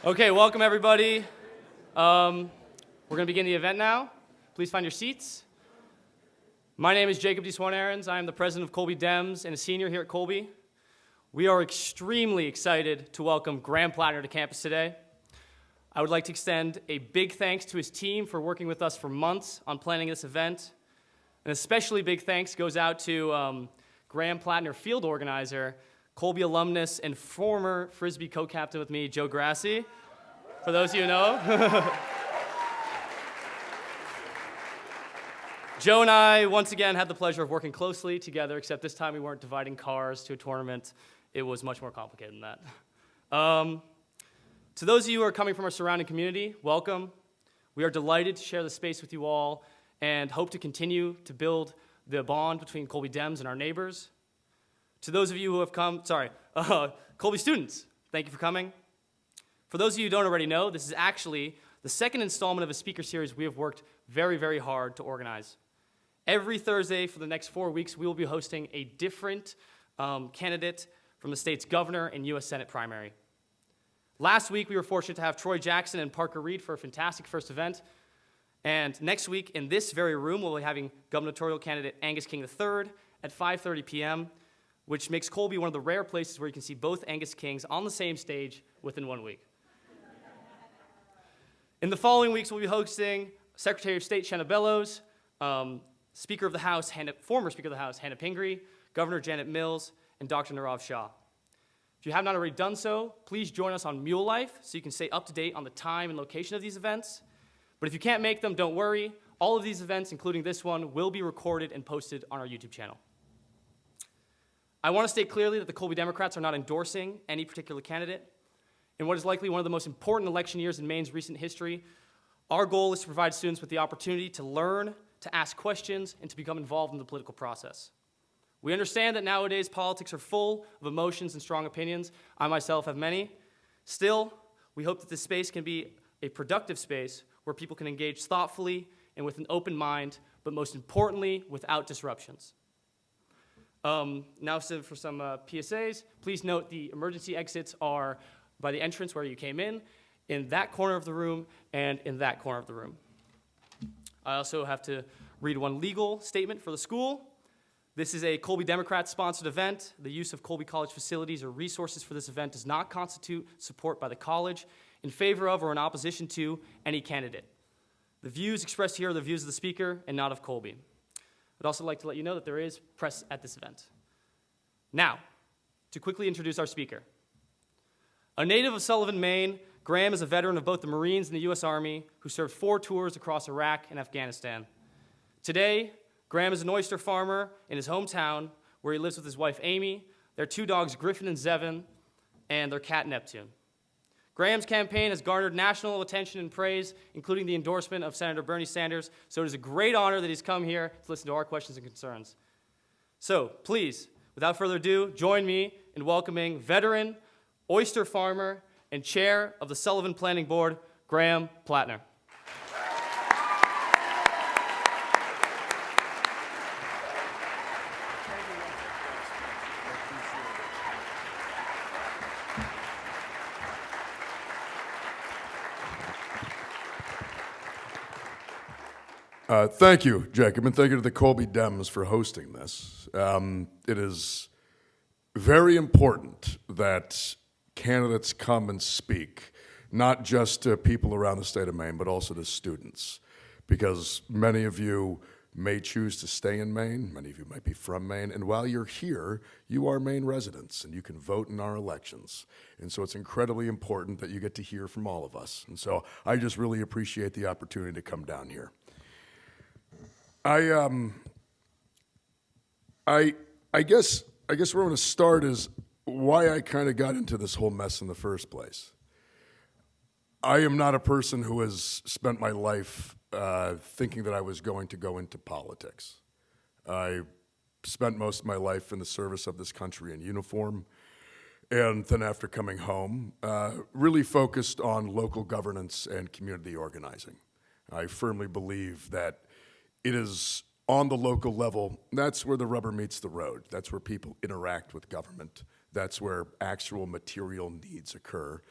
Okay, welcome everybody. We're going to begin the event now. Please find your seats. My name is Jacob D. Swan-Aarons. I am the president of Colby Dems and a senior here at Colby. We are extremely excited to welcome Graham Platner to campus today. I would like to extend a big thanks to his team for working with us for months on planning this event. An especially big thanks goes out to Graham Platner field organizer, Colby alumnus, and former Frisbee co-captain with me, Joe Grassi, for those of you who know. Joe and I, once again, had the pleasure of working closely together, except this time we weren't dividing cars to a tournament. It was much more complicated than that. To those of you who are coming from our surrounding community, welcome. We are delighted to share the space with you all and hope to continue to build the bond between Colby Dems and our neighbors. To those of you who have come, Colby students, thank you for coming. For those of you who don't already know, this is actually the second installment of a speaker series we have worked very, very hard to organize. Every Thursday for the next 4 weeks, we will be hosting a different candidate from the state's governor and U.S. Senate primary. Last week, we were fortunate to have Troy Jackson and Parker Reed for a fantastic first event. And next week, in this very room, we'll be having gubernatorial candidate Angus King III at 5:30 p.m., which makes Colby one of the rare places where you can see both Angus Kings on the same stage within 1 week. In the following weeks, we'll be hosting Secretary of State Shanna Bellows, Speaker of the House, former Speaker of the House, Hannah Pingree, Governor Janet Mills, and Dr. Nirav Shah. If you have not already done so, please join us on Mule Life so you can stay up to date on the time and location of these events. But if you can't make them, don't worry. All of these events, including this one, will be recorded and posted on our YouTube channel. I want to state clearly that the Colby Democrats are not endorsing any particular candidate. In what is likely one of the most important election years in Maine's recent history, our goal is to provide students with the opportunity to learn, to ask questions, and to become involved in the political process. We understand that nowadays politics are full of emotions and strong opinions. I myself have many. Still, we hope that this space can be a productive space where people can engage thoughtfully and with an open mind, but most importantly, without disruptions. Now for some PSAs. Please note the emergency exits are by the entrance where you came in that corner of the room, and in that corner of the room. I also have to read one legal statement for the school. This is a Colby Democrat-sponsored event. The use of Colby College facilities or resources for this event does not constitute support by the college in favor of or in opposition to any candidate. The views expressed here are the views of the speaker and not of Colby. I'd also like to let you know that there is press at this event. Now, to quickly introduce our speaker. A native of Sullivan, Maine, Graham is a veteran of both the Marines and the U.S. Army who served 4 tours across Iraq and Afghanistan. Today, Graham is an oyster farmer in his hometown where he lives with his wife, Amy, their 2 dogs, Griffin and Zevin, and their cat, Neptune. Graham's campaign has garnered national attention and praise, including the endorsement of Senator Bernie Sanders, so it is a great honor that he's come here to listen to our questions and concerns. So, please, without further ado, join me in welcoming veteran, oyster farmer, and chair of the Sullivan Planning Board, Graham Platner. Thank you, Jacob, and thank you to the Colby Dems for hosting this. It is very important that candidates come and speak, not just to people around the state of Maine, but also to students, because many of you may choose to stay in Maine, many of you might be from Maine, and while you're here, you are Maine residents, and you can vote in our elections. And so it's incredibly important that you get to hear from all of us. And so I just really appreciate the opportunity to come down here. I guess where I'm going to start is why I kind of got into this whole mess in the first place. I am not a person who has spent my life thinking that I was going to go into politics. I spent most of my life in the service of this country in uniform, and then after coming home, really focused on local governance and community organizing. I firmly believe that it is on the local level, that's where the rubber meets the road. That's where people interact with government. That's where actual material needs occur.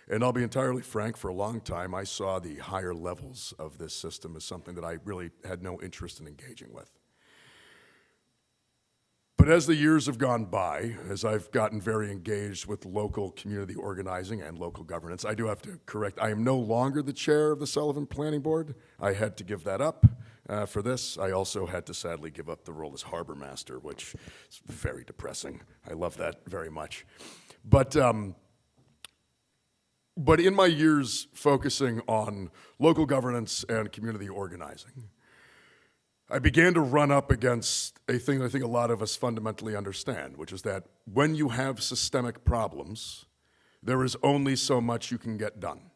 And I'll be entirely frank, for a long time, I saw the higher levels of this system as something that I really had no interest in engaging with. But as the years have gone by, as I've gotten very engaged with local community organizing and local governance, I do have to correct, I am no longer the chair of the Sullivan Planning Board. I had to give that up for this. I also had to sadly give up the role as harbor master, which is very depressing. I love that very much. But in my years focusing on local governance and community organizing, I began to run up against a thing that I think a lot of us fundamentally understand, which is that when you have systemic problems, there is only so much you can get done.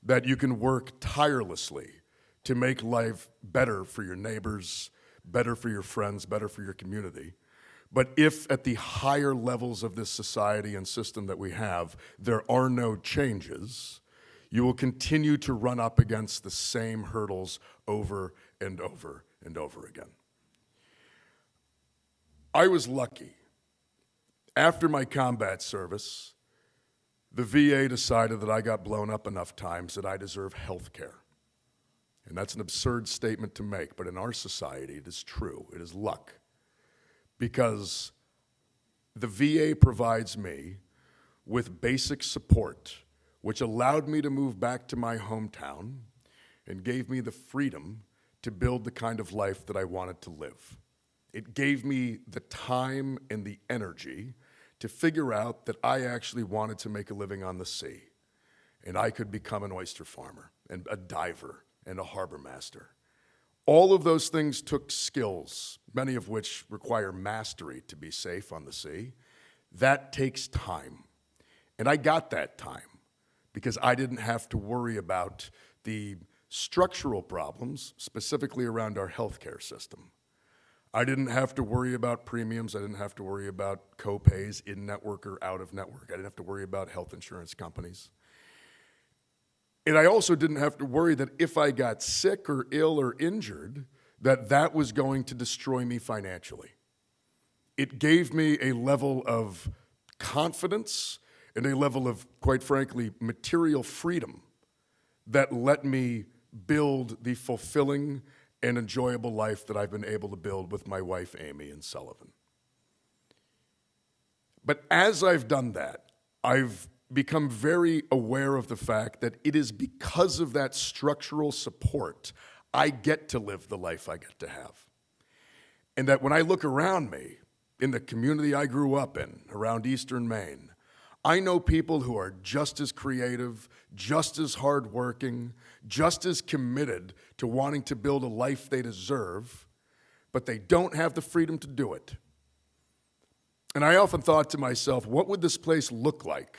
That you can work tirelessly to make life better for your neighbors, better for your friends, better for your community. But if at the higher levels of this society and system that we have, there are no changes, you will continue to run up against the same hurdles over and over and over again. I was lucky. After my combat service, the VA decided that I got blown up enough times that I deserve health care. And that's an absurd statement to make, but in our society, it is true. It is luck. Because the VA provides me with basic support, which allowed me to move back to my hometown and gave me the freedom to build the kind of life that I wanted to live. It gave me the time and the energy to figure out that I actually wanted to make a living on the sea, and I could become an oyster farmer and a diver and a harbor master. All of those things took skills, many of which require mastery to be safe on the sea. That takes time. And I got that time because I didn't have to worry about the structural problems, specifically around our healthcare system. I didn't have to worry about premiums. I didn't have to worry about co-pays in network or out of network. I didn't have to worry about health insurance companies. And I also didn't have to worry that if I got sick or ill or injured, that was going to destroy me financially. It gave me a level of confidence and a level of, quite frankly, material freedom that let me build the fulfilling and enjoyable life that I've been able to build with my wife, Amy, and Sullivan. But as I've done that, I've become very aware of the fact that it is because of that structural support I get to live the life I get to have. And that when I look around me, in the community I grew up in, around Eastern Maine, I know people who are just as creative, just as hardworking, just as committed to wanting to build a life they deserve, but they don't have the freedom to do it. And I often thought to myself, what would this place look like?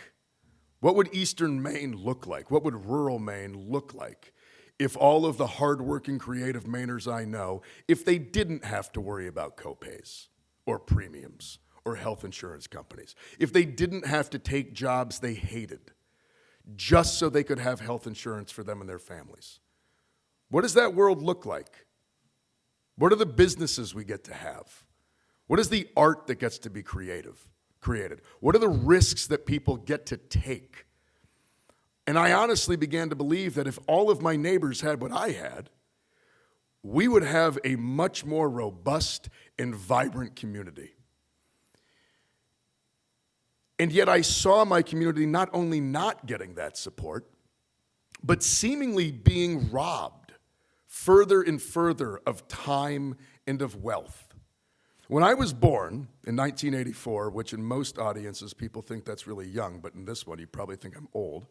What would Eastern Maine look like? What would rural Maine look like if all of the hardworking, creative Mainers I know, if they didn't have to worry about co-pays or premiums or health insurance companies, if they didn't have to take jobs they hated just so they could have health insurance for them and their families? What does that world look like? What are the businesses we get to have? What is the art that gets to be created? What are the risks that people get to take? And I honestly began to believe that if all of my neighbors had what I had, we would have a much more robust and vibrant community. And yet I saw my community not only not getting that support, but seemingly being robbed further and further of time and of wealth. When I was born in 1984, which in most audiences people think that's really young, but in this one you probably think I'm old.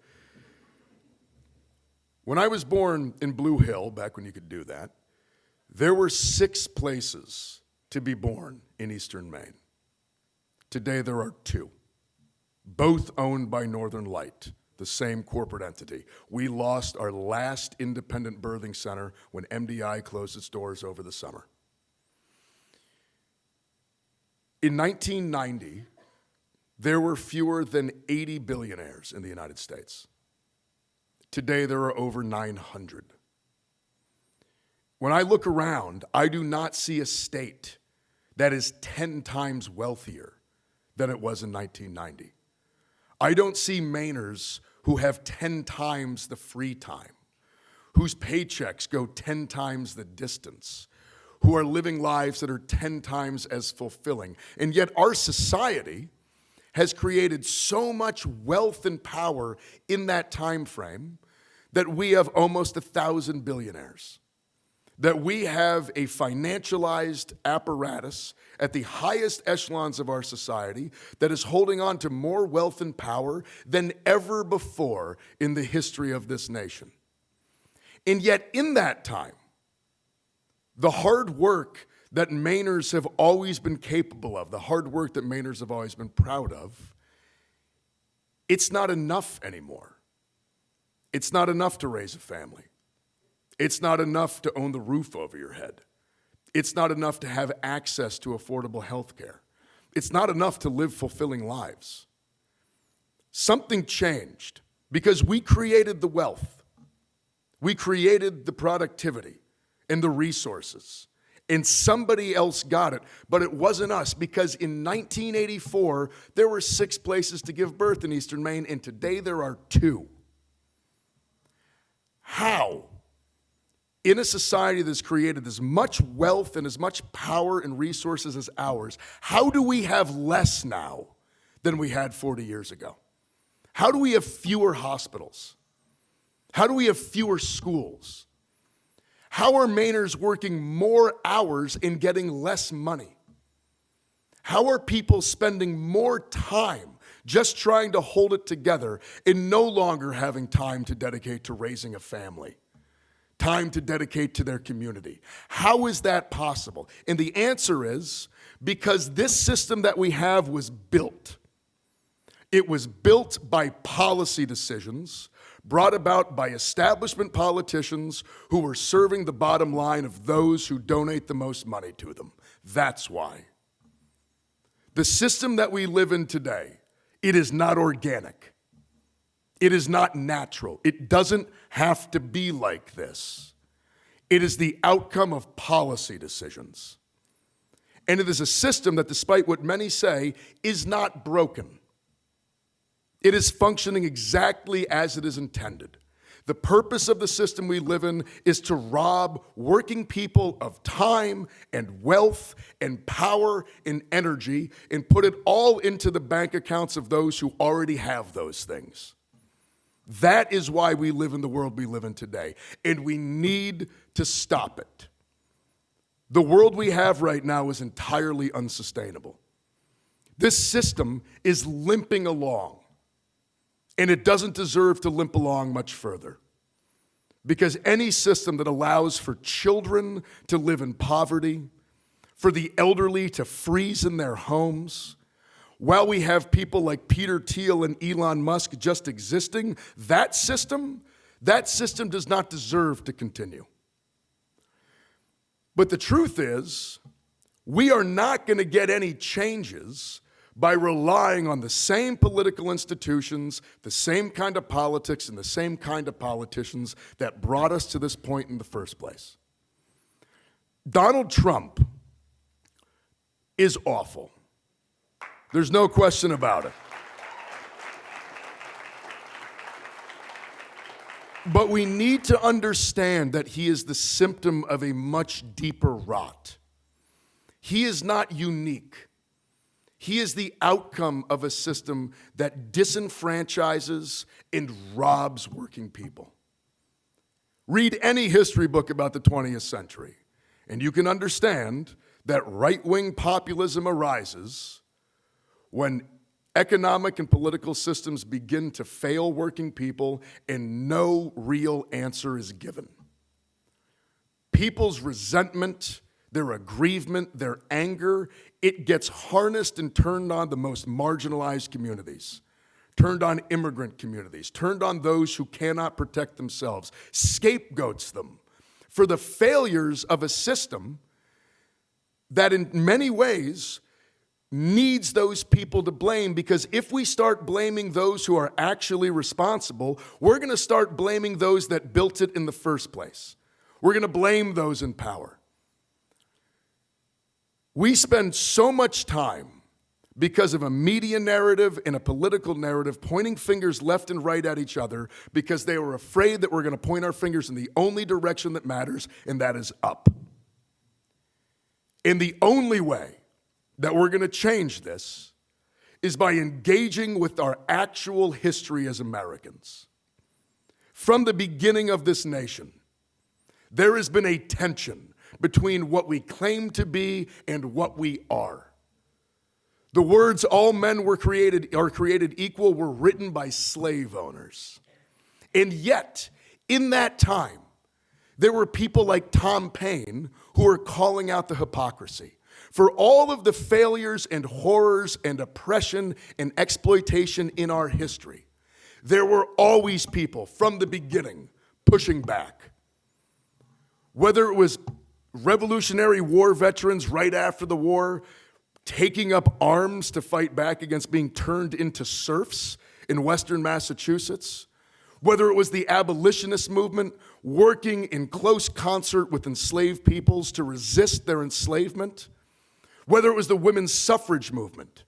When I was born in Blue Hill, back when you could do that, there were 6 places to be born in Eastern Maine. Today there are 2, both owned by Northern Light, the same corporate entity. We lost our last independent birthing center when MDI closed its doors over the summer. In 1990, there were fewer than 80 billionaires in the United States. Today, there are over 900. When I look around, I do not see a state that is 10 times wealthier than it was in 1990. I don't see Mainers who have 10 times the free time, whose paychecks go 10 times the distance, who are living lives that are 10 times as fulfilling. And yet our society has created so much wealth and power in that time frame that we have almost 1,000 billionaires, that we have a financialized apparatus at the highest echelons of our society that is holding on to more wealth and power than ever before in the history of this nation. And yet in that time, the hard work that Mainers have always been capable of, the hard work that Mainers have always been proud of, it's not enough anymore. It's not enough to raise a family. It's not enough to own the roof over your head. It's not enough to have access to affordable health care. It's not enough to live fulfilling lives. Something changed because we created the wealth. We created the productivity and the resources. And somebody else got it, but it wasn't us, because in 1984, there were 6 places to give birth in Eastern Maine, and today there are 2. How? In a society that's created as much wealth and as much power and resources as ours, how do we have less now than we had 40 years ago? How do we have fewer hospitals? How do we have fewer schools? How are Mainers working more hours and getting less money? How are people spending more time just trying to hold it together and no longer having time to dedicate to raising a family, time to dedicate to their community? How is that possible? And the answer is because this system that we have was built. It was built by policy decisions brought about by establishment politicians who were serving the bottom line of those who donate the most money to them. That's why. The system that we live in today, it is not organic. It is not natural. It doesn't have to be like this. It is the outcome of policy decisions. And it is a system that, despite what many say, is not broken. It is functioning exactly as it is intended. The purpose of the system we live in is to rob working people of time and wealth and power and energy and put it all into the bank accounts of those who already have those things. That is why we live in the world we live in today, and we need to stop it. The world we have right now is entirely unsustainable. This system is limping along. And it doesn't deserve to limp along much further. Because any system that allows for children to live in poverty, for the elderly to freeze in their homes, while we have people like Peter Thiel and Elon Musk just existing, that system does not deserve to continue. But the truth is, we are not going to get any changes by relying on the same political institutions, the same kind of politics, and the same kind of politicians that brought us to this point in the first place. Donald Trump is awful. There's no question about it. But we need to understand that he is the symptom of a much deeper rot. He is not unique. He is the outcome of a system that disenfranchises and robs working people. Read any history book about the 20th century, and you can understand that right-wing populism arises when economic and political systems begin to fail working people and no real answer is given. People's resentment, their aggrievement, their anger, it gets harnessed and turned on the most marginalized communities, turned on immigrant communities, turned on those who cannot protect themselves, scapegoats them for the failures of a system that in many ways needs those people to blame, because if we start blaming those who are actually responsible, we're going to start blaming those that built it in the first place. We're going to blame those in power. We spend so much time because of a media narrative and a political narrative pointing fingers left and right at each other because they were afraid that we're going to point our fingers in the only direction that matters, and that is up. And the only way that we're going to change this is by engaging with our actual history as Americans. From the beginning of this nation, there has been a tension between what we claim to be and what we are. The words "all men are created equal" were written by slave owners. And yet, in that time, there were people like Tom Paine who were calling out the hypocrisy. For all of the failures and horrors and oppression and exploitation in our history, there were always people from the beginning pushing back. Whether it was Revolutionary War veterans right after the war, taking up arms to fight back against being turned into serfs in Western Massachusetts, whether it was the abolitionist movement working in close concert with enslaved peoples to resist their enslavement, whether it was the women's suffrage movement,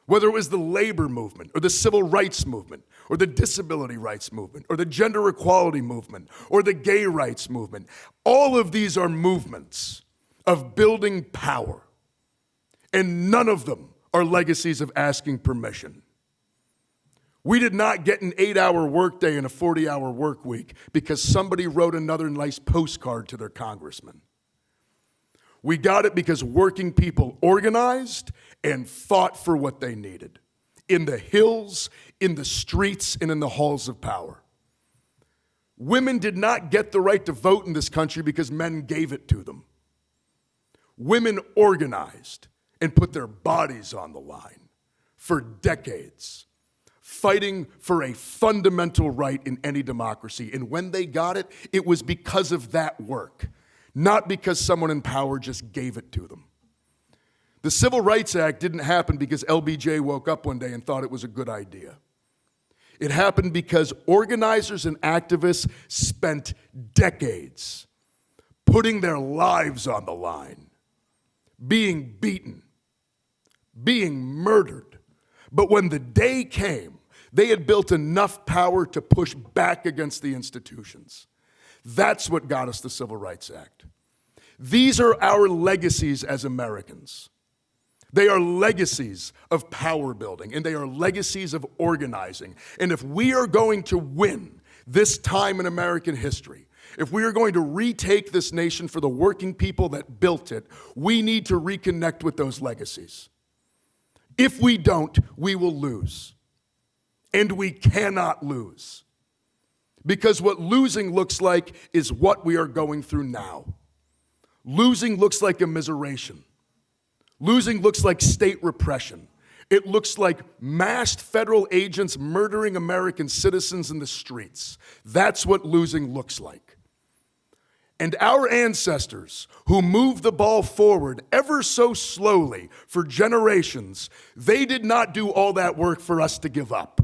whether it was the labor movement or the civil rights movement or the disability rights movement or the gender equality movement or the gay rights movement, all of these are movements of building power. And none of them are legacies of asking permission. We did not get an 8-hour workday and a 40-hour work week because somebody wrote another nice postcard to their congressman. We got it because working people organized and fought for what they needed in the hills, in the streets, and in the halls of power. Women did not get the right to vote in this country because men gave it to them. Women organized and put their bodies on the line for decades, fighting for a fundamental right in any democracy. And when they got it, it was because of that work, not because someone in power just gave it to them. The Civil Rights Act didn't happen because LBJ woke up one day and thought it was a good idea. It happened because organizers and activists spent decades putting their lives on the line, being beaten, being murdered. But when the day came, they had built enough power to push back against the institutions. That's what got us the Civil Rights Act. These are our legacies as Americans. They are legacies of power building, and they are legacies of organizing. And if we are going to win this time in American history, if we are going to retake this nation for the working people that built it, we need to reconnect with those legacies. If we don't, we will lose. And we cannot lose. Because what losing looks like is what we are going through now. Losing looks like immiseration. Losing looks like state repression. It looks like masked federal agents murdering American citizens in the streets. That's what losing looks like. And our ancestors, who moved the ball forward ever so slowly for generations, they did not do all that work for us to give up.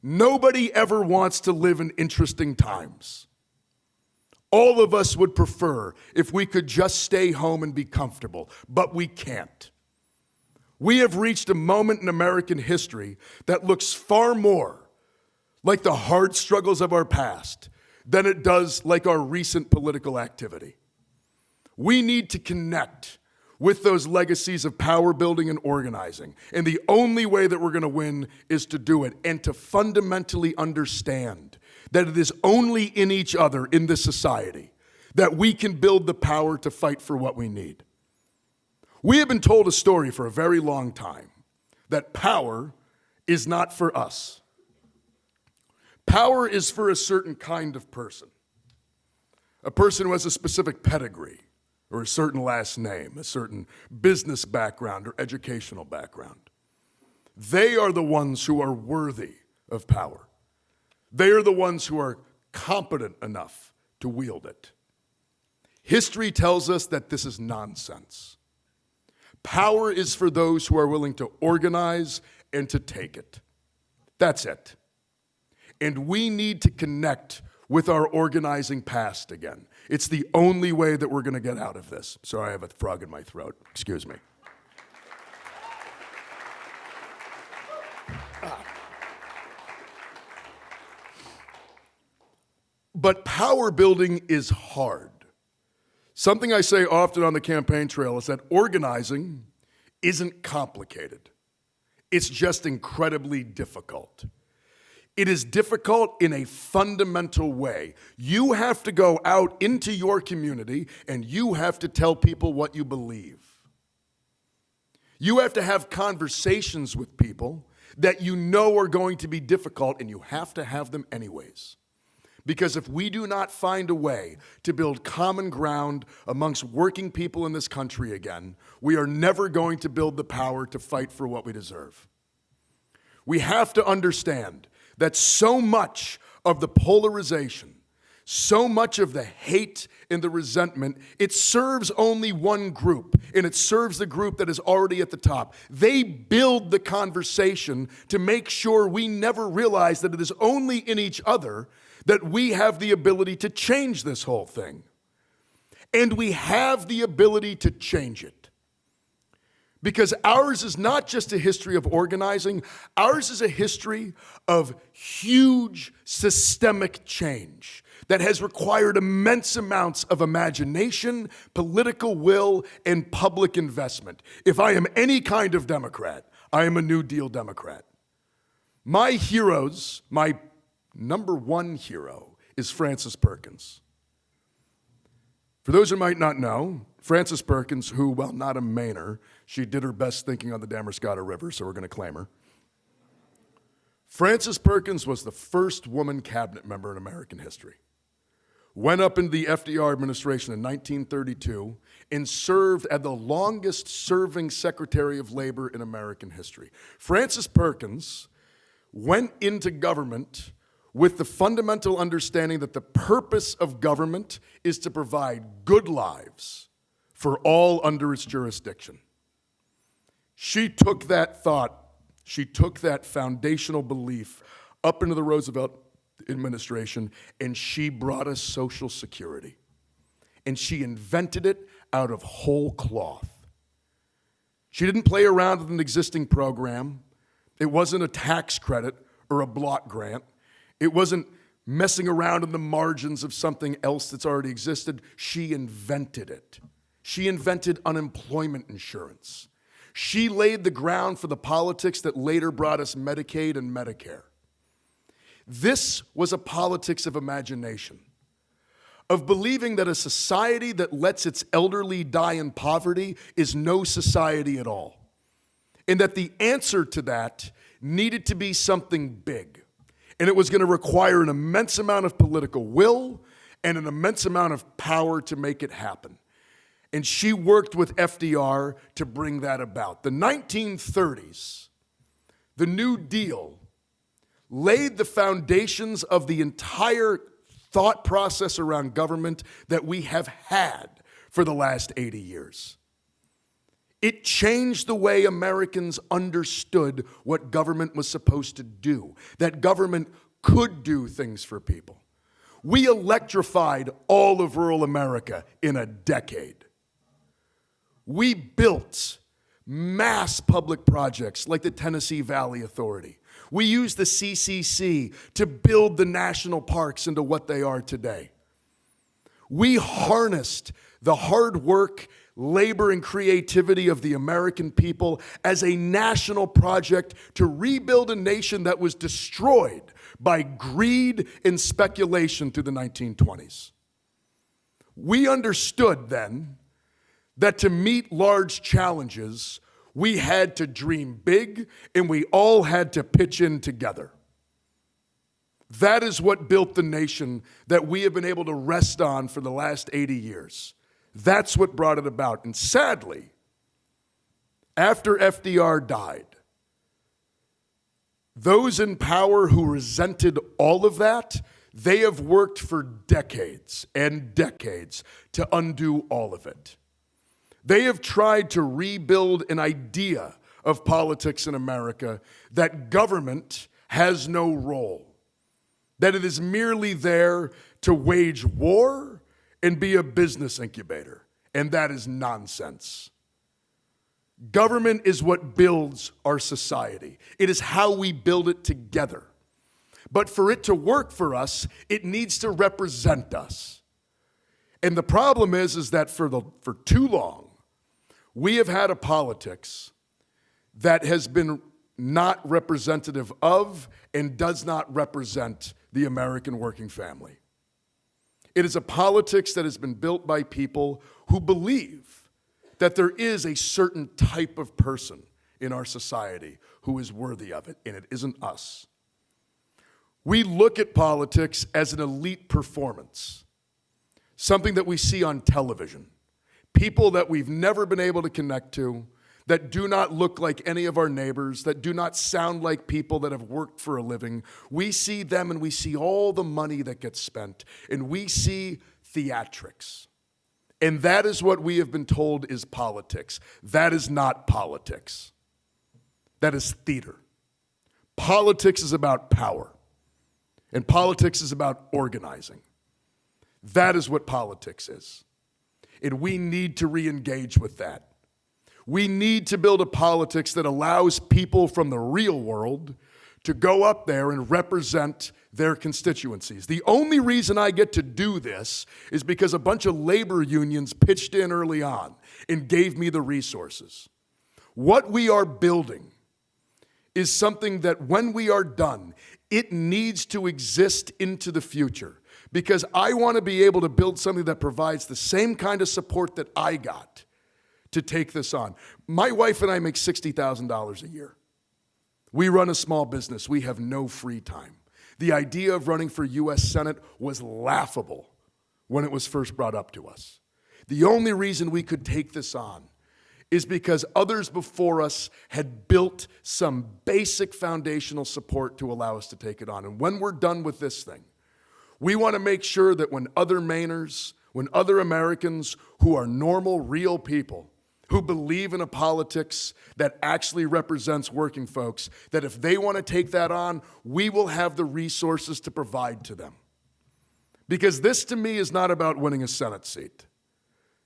Nobody ever wants to live in interesting times. All of us would prefer if we could just stay home and be comfortable, but we can't. We have reached a moment in American history that looks far more like the hard struggles of our past than it does like our recent political activity. We need to connect with those legacies of power building and organizing. And the only way that we're going to win is to do it and to fundamentally understand that it is only in each other in this society that we can build the power to fight for what we need. We have been told a story for a very long time that power is not for us. Power is for a certain kind of person, a person who has a specific pedigree or a certain last name, a certain business background or educational background. They are the ones who are worthy of power. They are the ones who are competent enough to wield it. History tells us that this is nonsense. Power is for those who are willing to organize and to take it. That's it. And we need to connect with our organizing past again. It's the only way that we're going to get out of this. Sorry, I have a frog in my throat. Excuse me. But power building is hard. Something I say often on the campaign trail is that organizing isn't complicated. It's just incredibly difficult. It is difficult in a fundamental way. You have to go out into your community and you have to tell people what you believe. You have to have conversations with people that you know are going to be difficult, and you have to have them anyways. Because if we do not find a way to build common ground amongst working people in this country again, we are never going to build the power to fight for what we deserve. We have to understand that so much of the polarization, so much of the hate and the resentment, it serves only one group, and it serves the group that is already at the top. They build the conversation to make sure we never realize that it is only in each other that we have the ability to change this whole thing. And we have the ability to change it. Because ours is not just a history of organizing, ours is a history of huge systemic change that has required immense amounts of imagination, political will, and public investment. If I am any kind of Democrat, I am a New Deal Democrat. My heroes, my number one hero, is Frances Perkins. For those who might not know, Frances Perkins, who, while not a Mainer, she did her best thinking on the Damariscotta River, so we're going to claim her. Frances Perkins was the first woman cabinet member in American history. Went up into the FDR administration in 1932 and served as the longest serving Secretary of Labor in American history. Frances Perkins went into government with the fundamental understanding that the purpose of government is to provide good lives for all under its jurisdiction. She took that thought, she took that foundational belief up into the Roosevelt administration, and she brought us Social Security. And she invented it out of whole cloth. She didn't play around with an existing program. It wasn't a tax credit or a block grant. It wasn't messing around in the margins of something else that's already existed. She invented it. She invented unemployment insurance. She laid the ground for the politics that later brought us Medicaid and Medicare. This was a politics of imagination, of believing that a society that lets its elderly die in poverty is no society at all, and that the answer to that needed to be something big. And it was going to require an immense amount of political will and an immense amount of power to make it happen. And she worked with FDR to bring that about. The 1930s, the New Deal, laid the foundations of the entire thought process around government that we have had for the last 80 years. It changed the way Americans understood what government was supposed to do, that government could do things for people. We electrified all of rural America in a decade. We built mass public projects like the Tennessee Valley Authority. We used the CCC to build the national parks into what they are today. We harnessed the hard work, labor, and creativity of the American people as a national project to rebuild a nation that was destroyed by greed and speculation through the 1920s. We understood then that to meet large challenges, we had to dream big and we all had to pitch in together. That is what built the nation that we have been able to rest on for the last 80 years. That's what brought it about. And sadly, after FDR died, those in power who resented all of that, they have worked for decades and decades to undo all of it. They have tried to rebuild an idea of politics in America that government has no role, that it is merely there to wage war and be a business incubator, and that is nonsense. Government is what builds our society. It is how we build it together. But for it to work for us, it needs to represent us. And the problem is that for too long, we have had a politics that has been not representative of and does not represent the American working family. It is a politics that has been built by people who believe that there is a certain type of person in our society who is worthy of it, and it isn't us. We look at politics as an elite performance, something that we see on television, people that we've never been able to connect to, that do not look like any of our neighbors, that do not sound like people that have worked for a living. We see them and we see all the money that gets spent, and we see theatrics. And that is what we have been told is politics. That is not politics. That is theater. Politics is about power, and politics is about organizing. That is what politics is. And we need to re-engage with that. We need to build a politics that allows people from the real world to go up there and represent their constituencies. The only reason I get to do this is because a bunch of labor unions pitched in early on and gave me the resources. What we are building is something that when we are done, it needs to exist into the future. Because I want to be able to build something that provides the same kind of support that I got to take this on. My wife and I make $60,000 a year. We run a small business. We have no free time. The idea of running for U.S. Senate was laughable when it was first brought up to us. The only reason we could take this on is because others before us had built some basic foundational support to allow us to take it on. And when we're done with this thing, we want to make sure that when other Mainers, when other Americans who are normal, real people, who believe in a politics that actually represents working folks, that if they want to take that on, we will have the resources to provide to them. Because this, to me, is not about winning a Senate seat.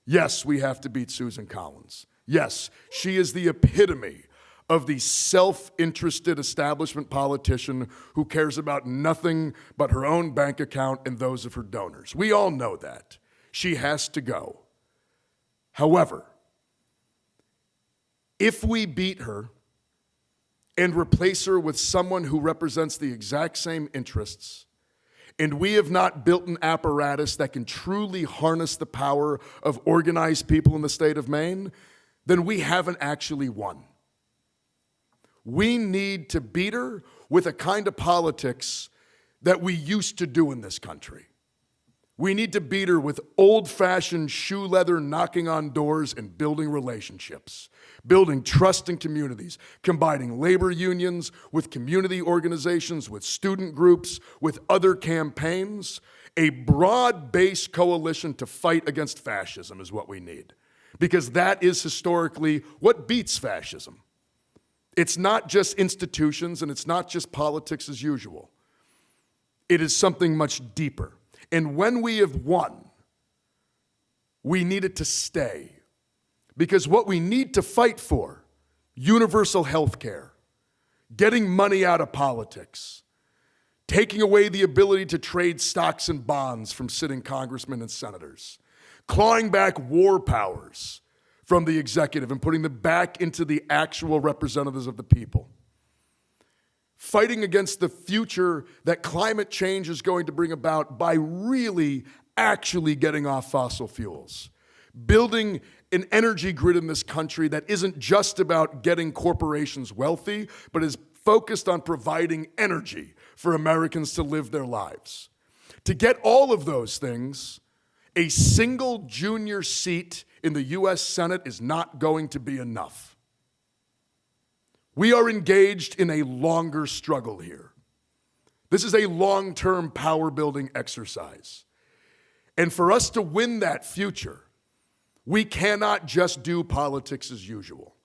Yes, we have to beat Susan Collins. Yes, she is the epitome of the self-interested establishment politician who cares about nothing but her own bank account and those of her donors. We all know that. She has to go. However, if we beat her and replace her with someone who represents the exact same interests, and we have not built an apparatus that can truly harness the power of organized people in the state of Maine, then we haven't actually won. We need to beat her with a kind of politics that we used to do in this country. We need to beat her with old-fashioned shoe leather knocking on doors and building relationships, building trusting communities, combining labor unions with community organizations, with student groups, with other campaigns. A broad-based coalition to fight against fascism is what we need, because that is historically what beats fascism. It's not just institutions and it's not just politics as usual. It is something much deeper. And when we have won, we need it to stay. Because what we need to fight for, universal health care, getting money out of politics, taking away the ability to trade stocks and bonds from sitting congressmen and senators, clawing back war powers from the executive and putting them back into the actual representatives of the people. Fighting against the future that climate change is going to bring about by really actually getting off fossil fuels. Building an energy grid in this country that isn't just about getting corporations wealthy, but is focused on providing energy for Americans to live their lives. To get all of those things, a single junior seat in the U.S. Senate is not going to be enough. We are engaged in a longer struggle here. This is a long-term power-building exercise. And for us to win that future, we cannot just do politics as usual.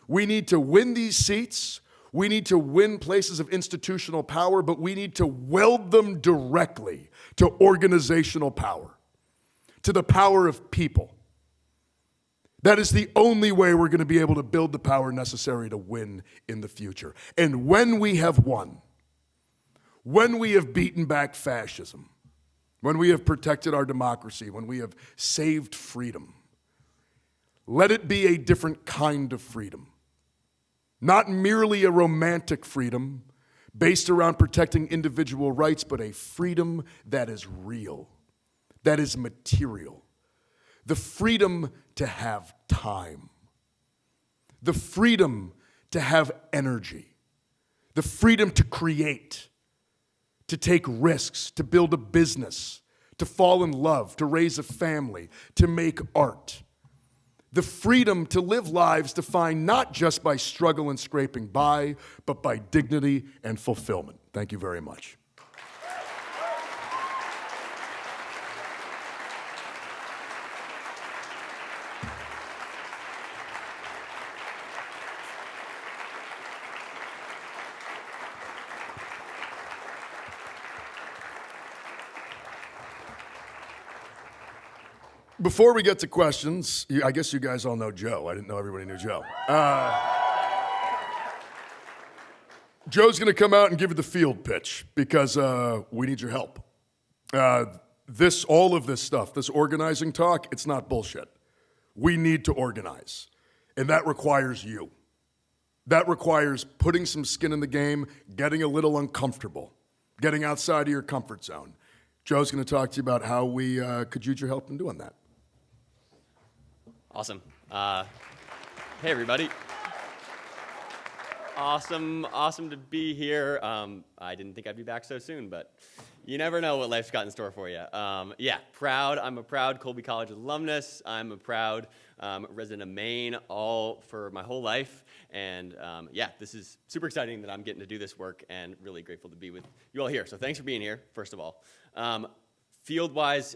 We need to win these seats. We need to win places of institutional power, but we need to weld them directly to organizational power, to the power of people. That is the only way we're going to be able to build the power necessary to win in the future. And when we have won, when we have beaten back fascism, when we have protected our democracy, when we have saved freedom, let it be a different kind of freedom. Not merely a romantic freedom based around protecting individual rights, but a freedom that is real, that is material. The freedom to have time. The freedom to have energy. The freedom to create, to take risks, to build a business, to fall in love, to raise a family, to make art. The freedom to live lives defined not just by struggle and scraping by, but by dignity and fulfillment. Thank you very much. Before we get to questions, I guess you guys all know Joe. I didn't know everybody knew Joe. Joe's going to come out and give you the field pitch because we need your help. All of this stuff, this organizing talk, it's not bullshit. We need to organize, and that requires you. That requires putting some skin in the game, getting a little uncomfortable, getting outside of your comfort zone. Joe's going to talk to you about how we could use your help in doing that. Awesome. Hey, everybody. Awesome to be here. I didn't think I'd be back so soon, but you never know what life's got in store for you. Proud. I'm a proud Colby College alumnus. I'm a proud resident of Maine, all for my whole life. And this is super exciting that I'm getting to do this work and really grateful to be with you all here. So thanks for being here, first of all. Field-wise,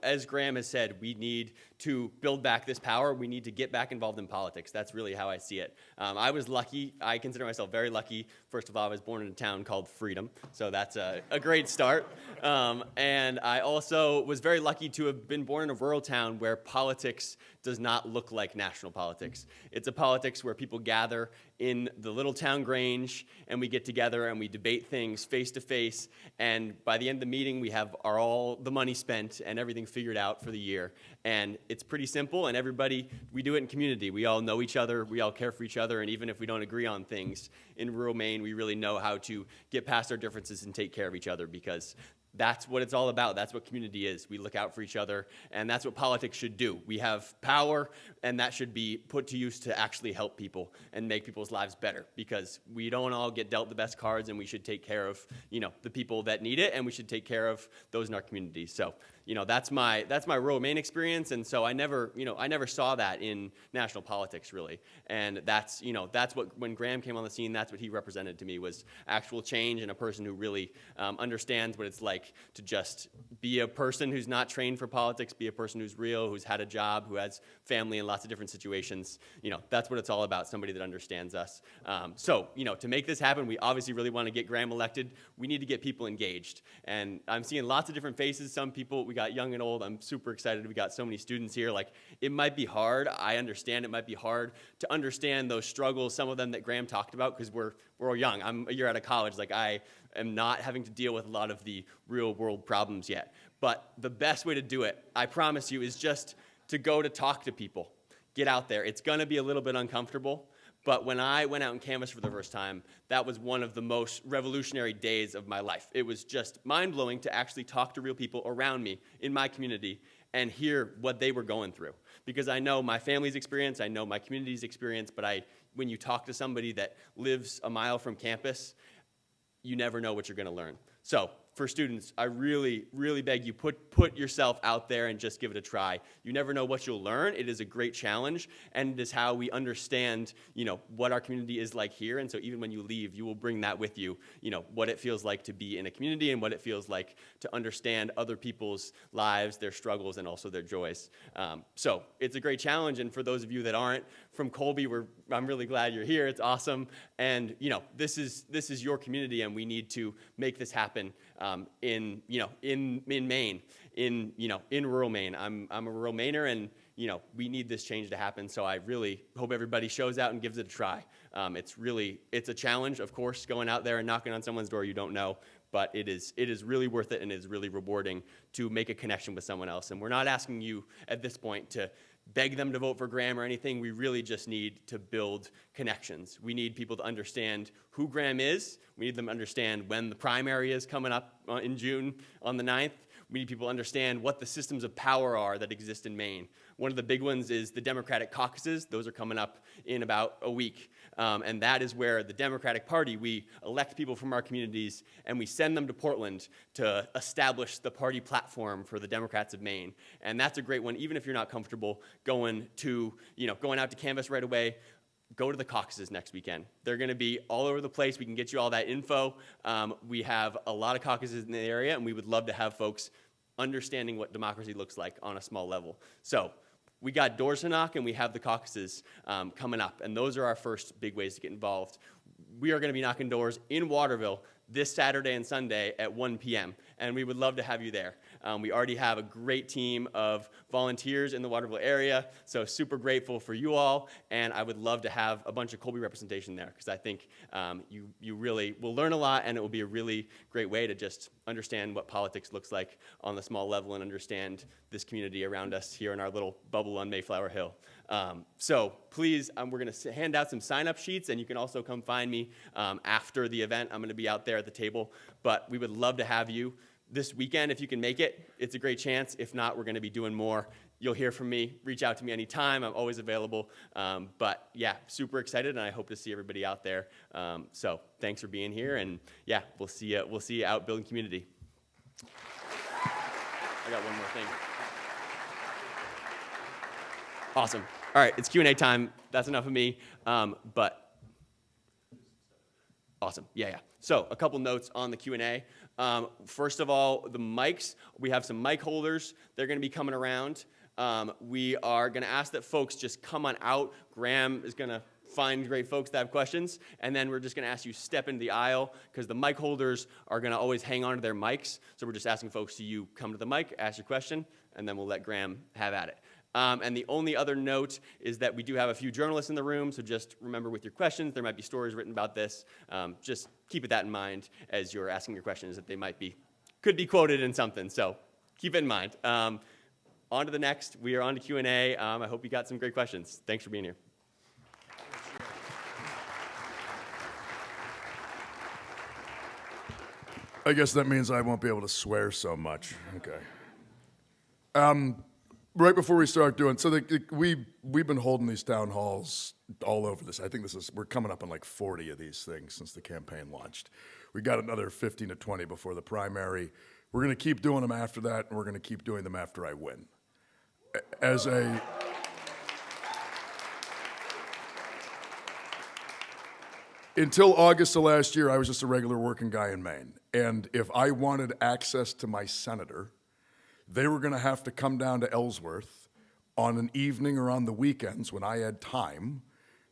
as Graham has said, we need to build back this power. We need to get back involved in politics. That's really how I see it. I was lucky. I consider myself very lucky. First of all, I was born in a town called Freedom, so that's a great start. And I also was very lucky to have been born in a rural town where politics does not look like national politics. It's a politics where people gather in the little town Grange, and we get together and we debate things face to face. And by the end of the meeting, we have all the money spent and everything figured out for the year. And it's pretty simple, and we do it in community. We all know each other, we all care for each other, and even if we don't agree on things, in rural Maine, we really know how to get past our differences and take care of each other, because that's what it's all about. That's what community is. We look out for each other, and that's what politics should do. We have power, and that should be put to use to actually help people and make people's lives better, because we don't all get dealt the best cards, and we should take care of, the people that need it, and we should take care of those in our community. So, that's my rural Maine experience, and so I never saw that in national politics, really. And that's what, when Graham came on the scene, that's what he represented to me, was actual change and a person who really understands what it's like to just be a person who's not trained for politics, be a person who's real, who's had a job, who has family in lots of different situations. That's what it's all about, somebody that understands us. To make this happen, we obviously really want to get Graham elected. We need to get people engaged. And I'm seeing lots of different faces. Some people, we got young and old. I'm super excited. We got so many students here. It might be hard. I understand it might be hard to understand those struggles, some of them that Graham talked about, because we're all young. I'm a year out of college. I am not having to deal with a lot of the real world problems yet. But the best way to do it, I promise you, is just to go to talk to people. Get out there. It's going to be a little bit uncomfortable. But when I went out and canvassed for the first time, that was one of the most revolutionary days of my life. It was just mind-blowing to actually talk to real people around me in my community and hear what they were going through. Because I know my family's experience, I know my community's experience, but when you talk to somebody that lives a mile from campus, you never know what you're going to learn. So for students, I really, really beg you, put yourself out there and just give it a try. You never know what you'll learn. It is a great challenge, and it is how we understand, what our community is like here. And so even when you leave, you will bring that with you, what it feels like to be in a community and what it feels like to understand other people's lives, their struggles, and also their joys. So it's a great challenge, and for those of you that aren't from Colby, I'm really glad you're here. It's awesome, and this is your community, and we need to make this happen. In Maine, in rural Maine. I'm a rural Mainer, and we need this change to happen. So I really hope everybody shows out and gives it a try. It's a challenge, of course, going out there and knocking on someone's door you don't know, but it is really worth it, and it is really rewarding to make a connection with someone else. And we're not asking you at this point to beg them to vote for Graham or anything. We really just need to build connections. We need people to understand who Graham is. We need them to understand when the primary is coming up in June on the 9th. We need people to understand what the systems of power are that exist in Maine. One of the big ones is the Democratic caucuses. Those are coming up in about a week. And that is where the Democratic Party, we elect people from our communities and we send them to Portland to establish the party platform for the Democrats of Maine. And that's a great one, even if you're not comfortable going out to canvass right away. Go to the caucuses next weekend. They're going to be all over the place. We can get you all that info. We have a lot of caucuses in the area, and we would love to have folks understanding what democracy looks like on a small level. So we got doors to knock, and we have the caucuses coming up, and those are our first big ways to get involved. We are going to be knocking doors in Waterville this Saturday and Sunday at 1 p.m., and we would love to have you there. We already have a great team of volunteers in the Waterville area, so super grateful for you all, and I would love to have a bunch of Colby representation there, because I think you really will learn a lot, and it will be a really great way to just understand what politics looks like on the small level and understand this community around us here in our little bubble on Mayflower Hill. So please, we're going to hand out some sign-up sheets, and you can also come find me after the event. I'm going to be out there at the table, but we would love to have you this weekend if you can make it. It's a great chance. If not, we're going to be doing more. You'll hear from me. Reach out to me anytime. I'm always available. But yeah, super excited, and I hope to see everybody out there. So thanks for being here, and yeah, we'll see you out building community. I got one more thing. Awesome. All right, it's Q&A time. That's enough of me. But awesome. Yeah. So a couple notes on the Q&A. First of all, the mics. We have some mic holders. They're going to be coming around. We are going to ask that folks just come on out. Graham is going to find great folks that have questions, and then we're just going to ask you to step into the aisle, because the mic holders are going to always hang on to their mics. So we're just asking folks to come to the mic, ask your question, and then we'll let Graham have at it. And the only other note is that we do have a few journalists in the room, so just remember with your questions, there might be stories written about this. Just keep that in mind as you're asking your questions, that they could be quoted in something, so keep it in mind. On to the next. We are on to Q&A. I hope you got some great questions. Thanks for being here. I guess that means I won't be able to swear so much. Okay. Right before we start doing, so we've been holding these town halls all over this. I think we're coming up on like 40 of these things since the campaign launched. We got another 15 to 20 before the primary. We're going to keep doing them after that, and we're going to keep doing them after I win. Until August of last year, I was just a regular working guy in Maine. And if I wanted access to my senator, they were going to have to come down to Ellsworth on an evening or on the weekends when I had time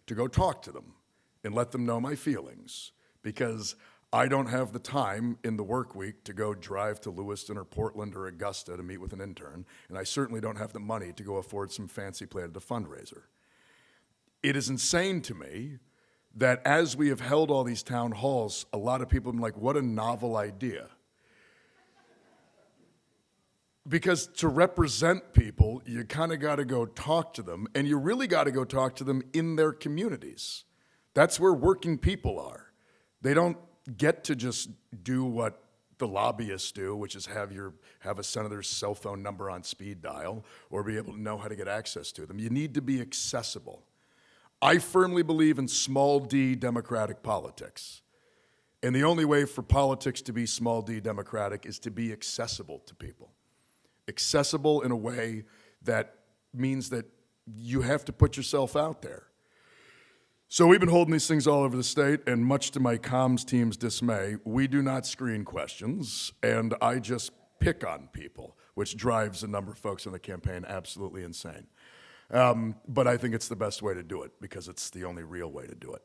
to go talk to them and let them know my feelings, because I don't have the time in the work week to go drive to Lewiston or Portland or Augusta to meet with an intern, and I certainly don't have the money to go afford some fancy play at a fundraiser. It is insane to me that as we have held all these town halls, a lot of people have been like, what a novel idea. Because to represent people, you kind of got to go talk to them, and you really got to go talk to them in their communities. That's where working people are. They don't get to just do what the lobbyists do, which is have a senator's cell phone number on speed dial or be able to know how to get access to them. You need to be accessible. I firmly believe in small d democratic politics. And the only way for politics to be small d democratic is to be accessible to people. Accessible in a way that means that you have to put yourself out there. So we've been holding these things all over the state, and much to my comms team's dismay, we do not screen questions, and I just pick on people, which drives a number of folks in the campaign absolutely insane. But I think it's the best way to do it, because it's the only real way to do it.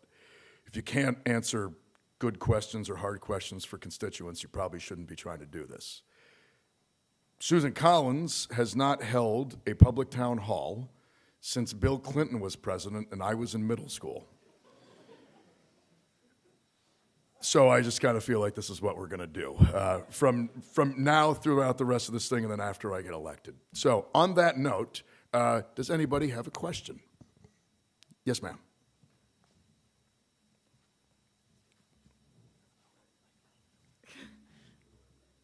If you can't answer good questions or hard questions for constituents, you probably shouldn't be trying to do this. Susan Collins has not held a public town hall since Bill Clinton was president and I was in middle school. So I just kind of feel like this is what we're going to do from now throughout the rest of this thing and then after I get elected. So on that note, does anybody have a question? Yes, ma'am.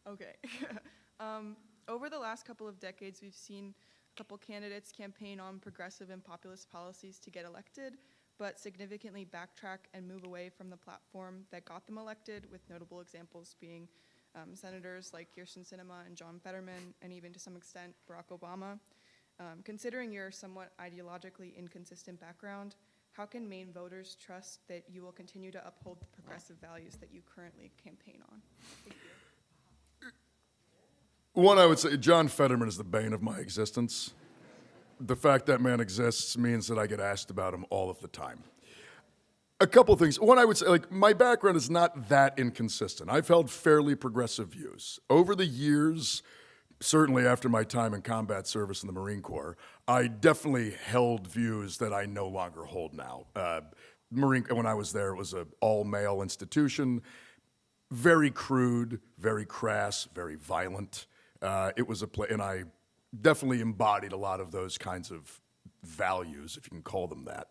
Okay. Over the last couple of decades, we've seen a couple candidates campaign on progressive and populist policies to get elected, but significantly backtrack and move away from the platform that got them elected, with notable examples being senators like Kirsten Sinema and John Fetterman, and even to some extent Barack Obama. Considering your somewhat ideologically inconsistent background, how can Maine voters trust that you will continue to uphold the progressive values that you currently campaign on? Thank you. One, I would say John Fetterman is the bane of my existence. The fact that man exists means that I get asked about him all of the time. A couple things. One, I would say, like, my background is not that inconsistent. I've held fairly progressive views. Over the years, certainly after my time in combat service in the Marine Corps, I definitely held views that I no longer hold now. When I was there, it was an all-male institution, very crude, very crass, very violent. It was and I definitely embodied a lot of those kinds of values, if you can call them that.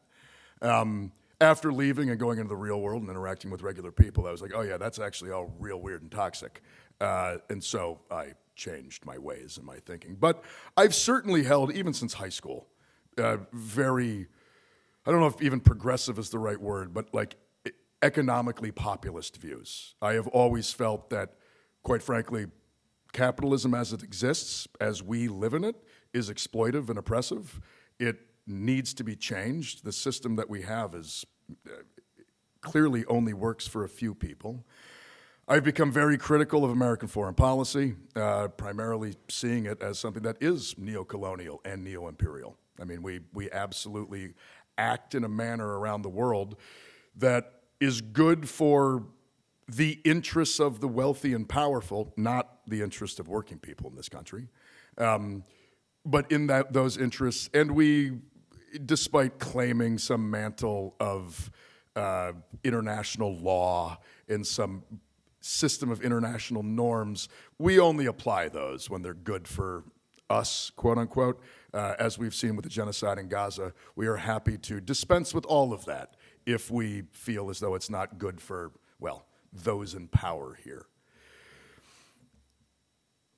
After leaving and going into the real world and interacting with regular people, I was like, oh yeah, that's actually all real weird and toxic. And so I changed my ways and my thinking. But I've certainly held, even since high school, very, I don't know if even progressive is the right word, but like economically populist views. I have always felt that, quite frankly, capitalism as it exists, as we live in it, is exploitive and oppressive. It needs to be changed. The system that we have is clearly only works for a few people. I've become very critical of American foreign policy, primarily seeing it as something that is neo-colonial and neo-imperial. I mean, we absolutely act in a manner around the world that is good for the interests of the wealthy and powerful, not the interests of working people in this country. But in those interests, and we, despite claiming some mantle of international law and some system of international norms, we only apply those when they're good for us, quote unquote. As we've seen with the genocide in Gaza, we are happy to dispense with all of that if we feel as though it's not good for, well, those in power here.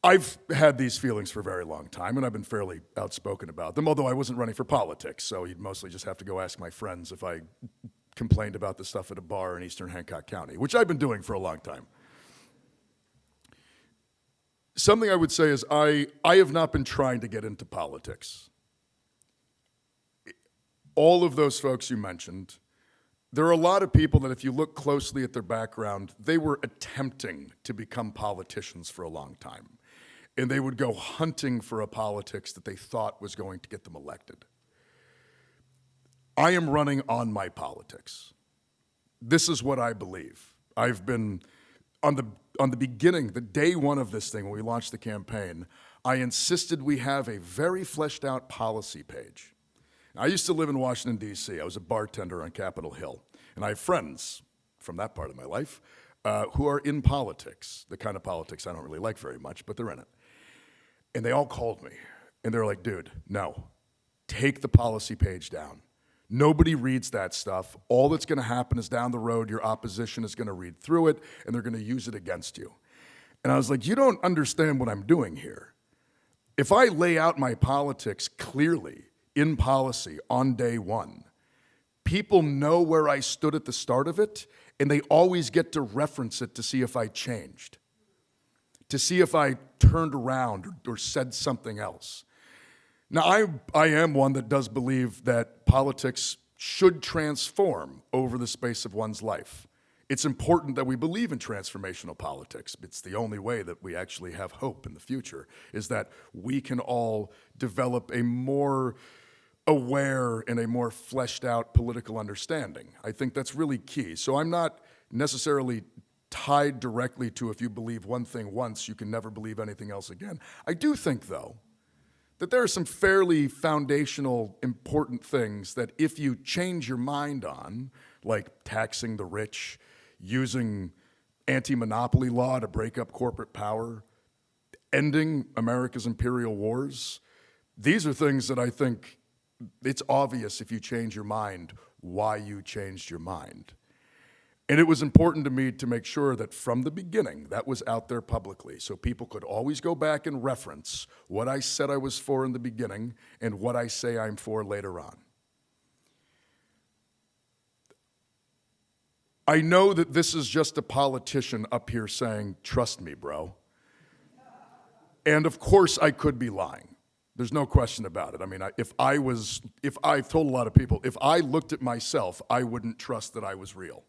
I've had these feelings for a very long time, and I've been fairly outspoken about them, although I wasn't running for politics, so you'd mostly just have to go ask my friends if I complained about the stuff at a bar in eastern Hancock County, which I've been doing for a long time. Something I would say is I have not been trying to get into politics. All of those folks you mentioned, there are a lot of people that if you look closely at their background, they were attempting to become politicians for a long time. And they would go hunting for a politics that they thought was going to get them elected. I am running on my politics. This is what I believe. I've been, on the beginning, the day one of this thing, when we launched the campaign, I insisted we have a very fleshed out policy page. I used to live in Washington, D.C. I was a bartender on Capitol Hill. And I have friends from that part of my life who are in politics, the kind of politics I don't really like very much, but they're in it. And they all called me. And they're like, dude, no, take the policy page down. Nobody reads that stuff. All that's going to happen is down the road, your opposition is going to read through it, and they're going to use it against you. And I was like, you don't understand what I'm doing here. If I lay out my politics clearly in policy on day one, people know where I stood at the start of it, and they always get to reference it to see if I changed, to see if I turned around or said something else. Now, I am one that does believe that politics should transform over the space of one's life. It's important that we believe in transformational politics. It's the only way that we actually have hope in the future, is that we can all develop a more aware and a more fleshed out political understanding. I think that's really key. So I'm not necessarily tied directly to if you believe one thing once, you can never believe anything else again. I do think, though, that there are some fairly foundational, important things that if you change your mind on, like taxing the rich, using anti-monopoly law to break up corporate power, ending America's imperial wars, these are things that I think it's obvious if you change your mind why you changed your mind. And it was important to me to make sure that from the beginning that was out there publicly so people could always go back and reference what I said I was for in the beginning and what I say I'm for later on. I know that this is just a politician up here saying, "Trust me, bro." And of course I could be lying. There's no question about it. I mean, if I've told a lot of people, if I looked at myself, I wouldn't trust that I was real.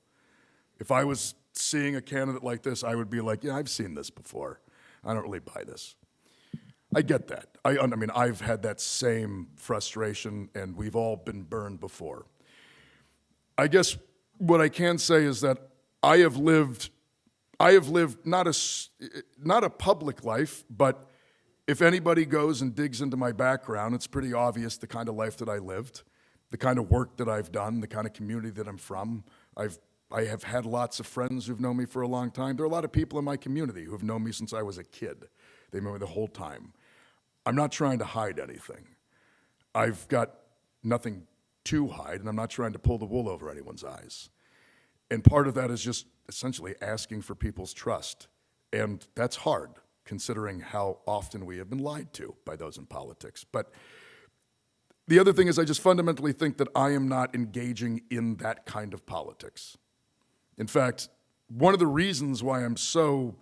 If I was seeing a candidate like this, I would be like, yeah, I've seen this before. I don't really buy this. I get that. I mean, I've had that same frustration, and we've all been burned before. I guess what I can say is that I have lived not a public life, but if anybody goes and digs into my background, it's pretty obvious the kind of life that I lived, the kind of work that I've done, the kind of community that I'm from. I have had lots of friends who've known me for a long time. There are a lot of people in my community who have known me since I was a kid. They know me the whole time. I'm not trying to hide anything. I've got nothing to hide, and I'm not trying to pull the wool over anyone's eyes. And part of that is just essentially asking for people's trust. And that's hard, considering how often we have been lied to by those in politics. But the other thing is I just fundamentally think that I am not engaging in that kind of politics. In fact, one of the reasons why I'm so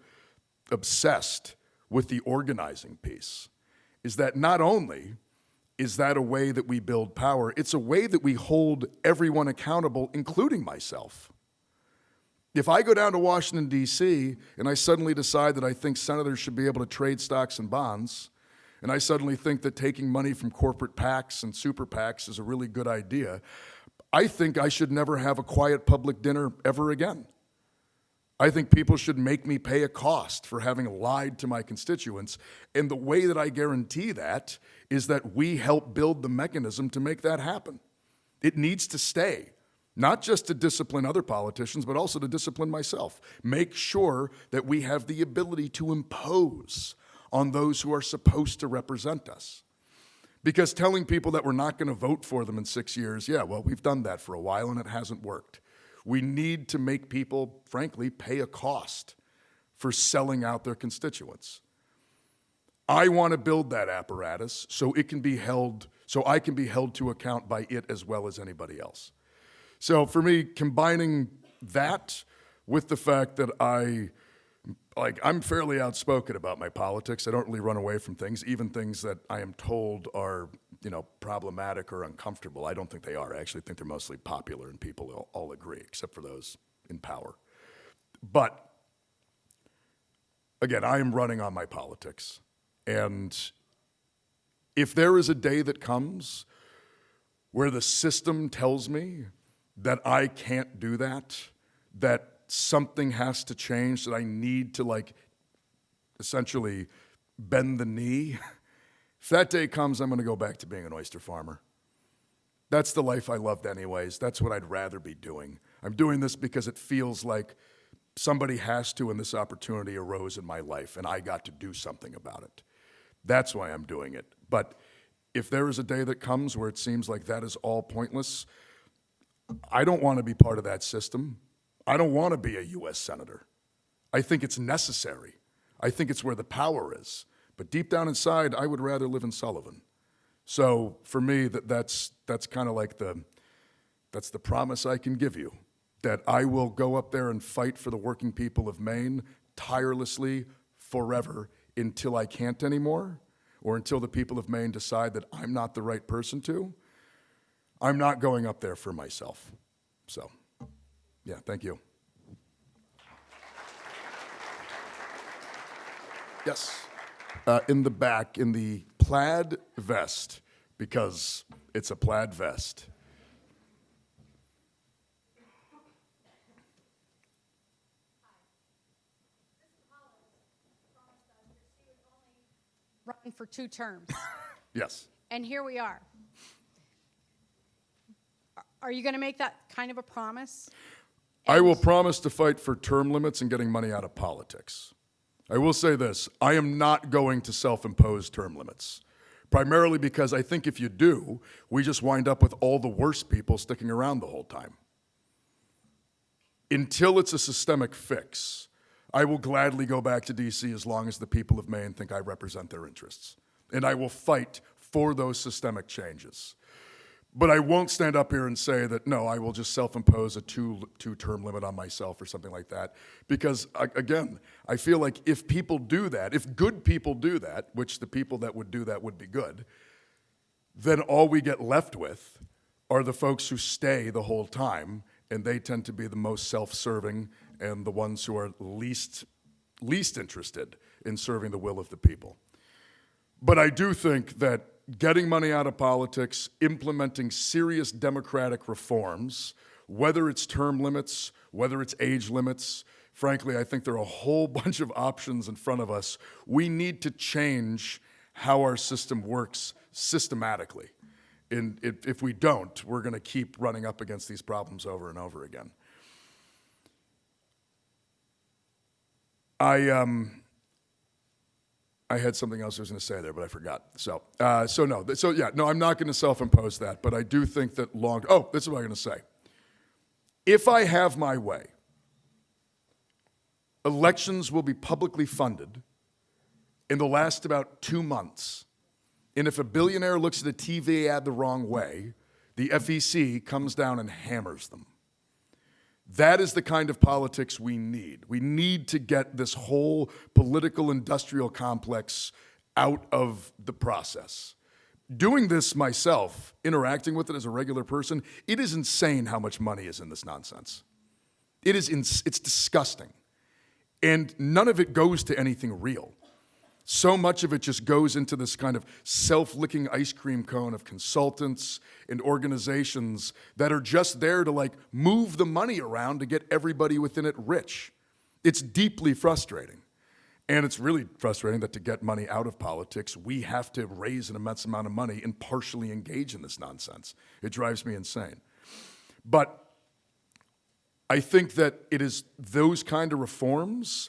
obsessed with the organizing piece is that not only is that a way that we build power, it's a way that we hold everyone accountable, including myself. If I go down to Washington, D.C., and I suddenly decide that I think senators should be able to trade stocks and bonds, and I suddenly think that taking money from corporate PACs and super PACs is a really good idea, I think I should never have a quiet public dinner ever again. I think people should make me pay a cost for having lied to my constituents, and the way that I guarantee that is that we help build the mechanism to make that happen. It needs to stay, not just to discipline other politicians, but also to discipline myself. Make sure that we have the ability to impose on those who are supposed to represent us. Because telling people that we're not going to vote for them in 6 years, yeah, well, we've done that for a while and it hasn't worked. We need to make people, frankly, pay a cost for selling out their constituents. I want to build that apparatus so it can be held, so I can be held to account by it as well as anybody else. So for me, combining that with the fact that I'm fairly outspoken about my politics. I don't really run away from things, even things that I am told are, problematic or uncomfortable. I don't think they are. I actually think they're mostly popular and people all agree, except for those in power. But again, I am running on my politics. And if there is a day that comes where the system tells me that I can't do that something has to change, that I need to essentially bend the knee. If that day comes, I'm going to go back to being an oyster farmer. That's the life I loved anyways. That's what I'd rather be doing. I'm doing this because it feels like somebody has to, and this opportunity arose in my life, and I got to do something about it. That's why I'm doing it. But if there is a day that comes where it seems like that is all pointless, I don't want to be part of that system. I don't want to be a U.S. Senator. I think it's necessary. I think it's where the power is. But deep down inside, I would rather live in Sullivan. So for me, that's kind of like that's the promise I can give you, that I will go up there and fight for the working people of Maine tirelessly forever until I can't anymore, or until the people of Maine decide that I'm not the right person to. I'm not going up there for myself. So. Yeah, thank you. Yes, in the back, in the plaid vest, because it's a plaid vest. run for 2 terms. Yes. And here we are. Are you going to make that kind of a promise? I will promise to fight for term limits and getting money out of politics. I will say this, I am not going to self-impose term limits, primarily because I think if you do, we just wind up with all the worst people sticking around the whole time. Until it's a systemic fix, I will gladly go back to DC as long as the people of Maine think I represent their interests. And I will fight for those systemic changes. But I won't stand up here and say that, no, I will just self-impose a two-term limit on myself or something like that. Because, again, I feel like if people do that, if good people do that, which the people that would do that would be good, then all we get left with are the folks who stay the whole time, and they tend to be the most self-serving and the ones who are least interested in serving the will of the people. But I do think that getting money out of politics, implementing serious democratic reforms, whether it's term limits, whether it's age limits, frankly, I think there are a whole bunch of options in front of us. We need to change how our system works systematically. And if we don't, we're going to keep running up against these problems over and over again. I had something else I was going to say there, but I forgot. So I'm not going to self-impose that, but I do think that this is what I'm going to say. If I have my way, elections will be publicly funded and they'll last about 2 months. And if a billionaire looks at a TV ad the wrong way, the FEC comes down and hammers them. That is the kind of politics we need. We need to get this whole political industrial complex out of the process. Doing this myself, interacting with it as a regular person, it is insane how much money is in this nonsense. It's disgusting. And none of it goes to anything real. So much of it just goes into this kind of self-licking ice cream cone of consultants and organizations that are just there to move the money around to get everybody within it rich. It's deeply frustrating. And it's really frustrating that to get money out of politics, we have to raise an immense amount of money and partially engage in this nonsense. It drives me insane. But I think that it is those kind of reforms,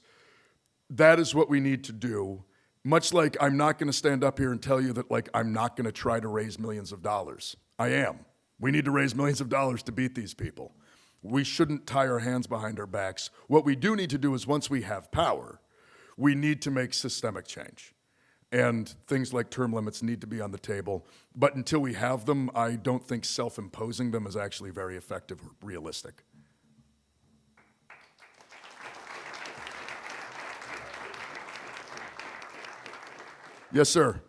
that is what we need to do. Much like I'm not going to stand up here and tell you that I'm not going to try to raise millions of dollars. I am. We need to raise millions of dollars to beat these people. We shouldn't tie our hands behind our backs. What we do need to do is once we have power, we need to make systemic change. And things like term limits need to be on the table. But until we have them, I don't think self-imposing them is actually very effective or realistic. Yes, sir.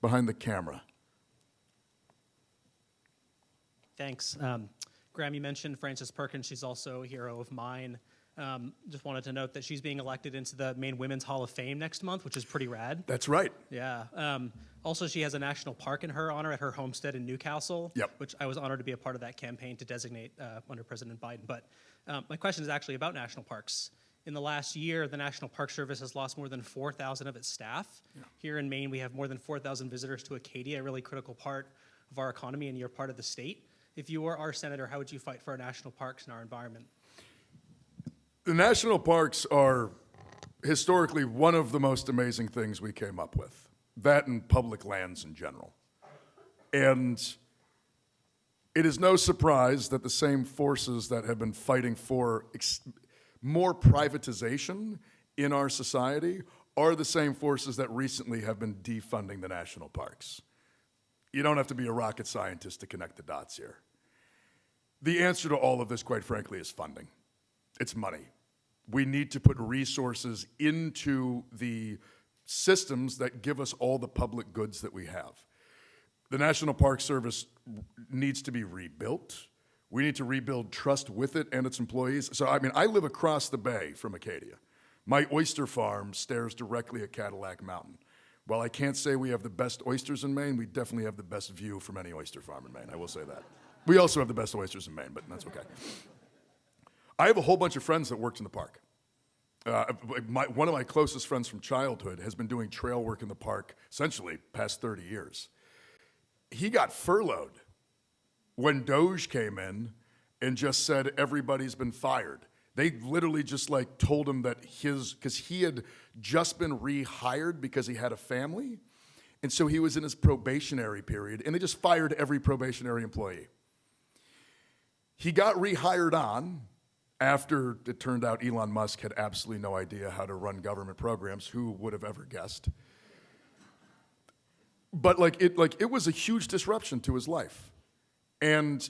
Behind the camera. Thanks. Graham, you mentioned Frances Perkins. She's also a hero of mine. Just wanted to note that she's being elected into the Maine Women's Hall of Fame next month, which is pretty rad. That's right. Yeah. Also, she has a national park in her honor at her homestead in Newcastle, which I was honored to be a part of that campaign to designate under President Biden. But my question is actually about national parks. In the last year, the National Park Service has lost more than 4,000 of its staff. Yeah. Here in Maine, we have more than 4,000 visitors to Acadia, a really critical part of our economy, and you're part of the state. If you were our senator, how would you fight for our national parks and our environment? The national parks are historically one of the most amazing things we came up with, that and public lands in general. And it is no surprise that the same forces that have been fighting for more privatization in our society are the same forces that recently have been defunding the national parks. You don't have to be a rocket scientist to connect the dots here. The answer to all of this, quite frankly, is funding. It's money. We need to put resources into the systems that give us all the public goods that we have. The National Park Service needs to be rebuilt. We need to rebuild trust with it and its employees. So, I live across the bay from Acadia. My oyster farm stares directly at Cadillac Mountain. While I can't say we have the best oysters in Maine, we definitely have the best view from any oyster farm in Maine, I will say that. We also have the best oysters in Maine, but that's okay. I have a whole bunch of friends that worked in the park. One of my closest friends from childhood has been doing trail work in the park essentially past 30 years. He got furloughed when Doge came in and just said everybody's been fired. They literally just like told him that because he had just been rehired because he had a family, and so he was in his probationary period, and they just fired every probationary employee. He got rehired on after it turned out Elon Musk had absolutely no idea how to run government programs. Who would have ever guessed? But it was a huge disruption to his life. And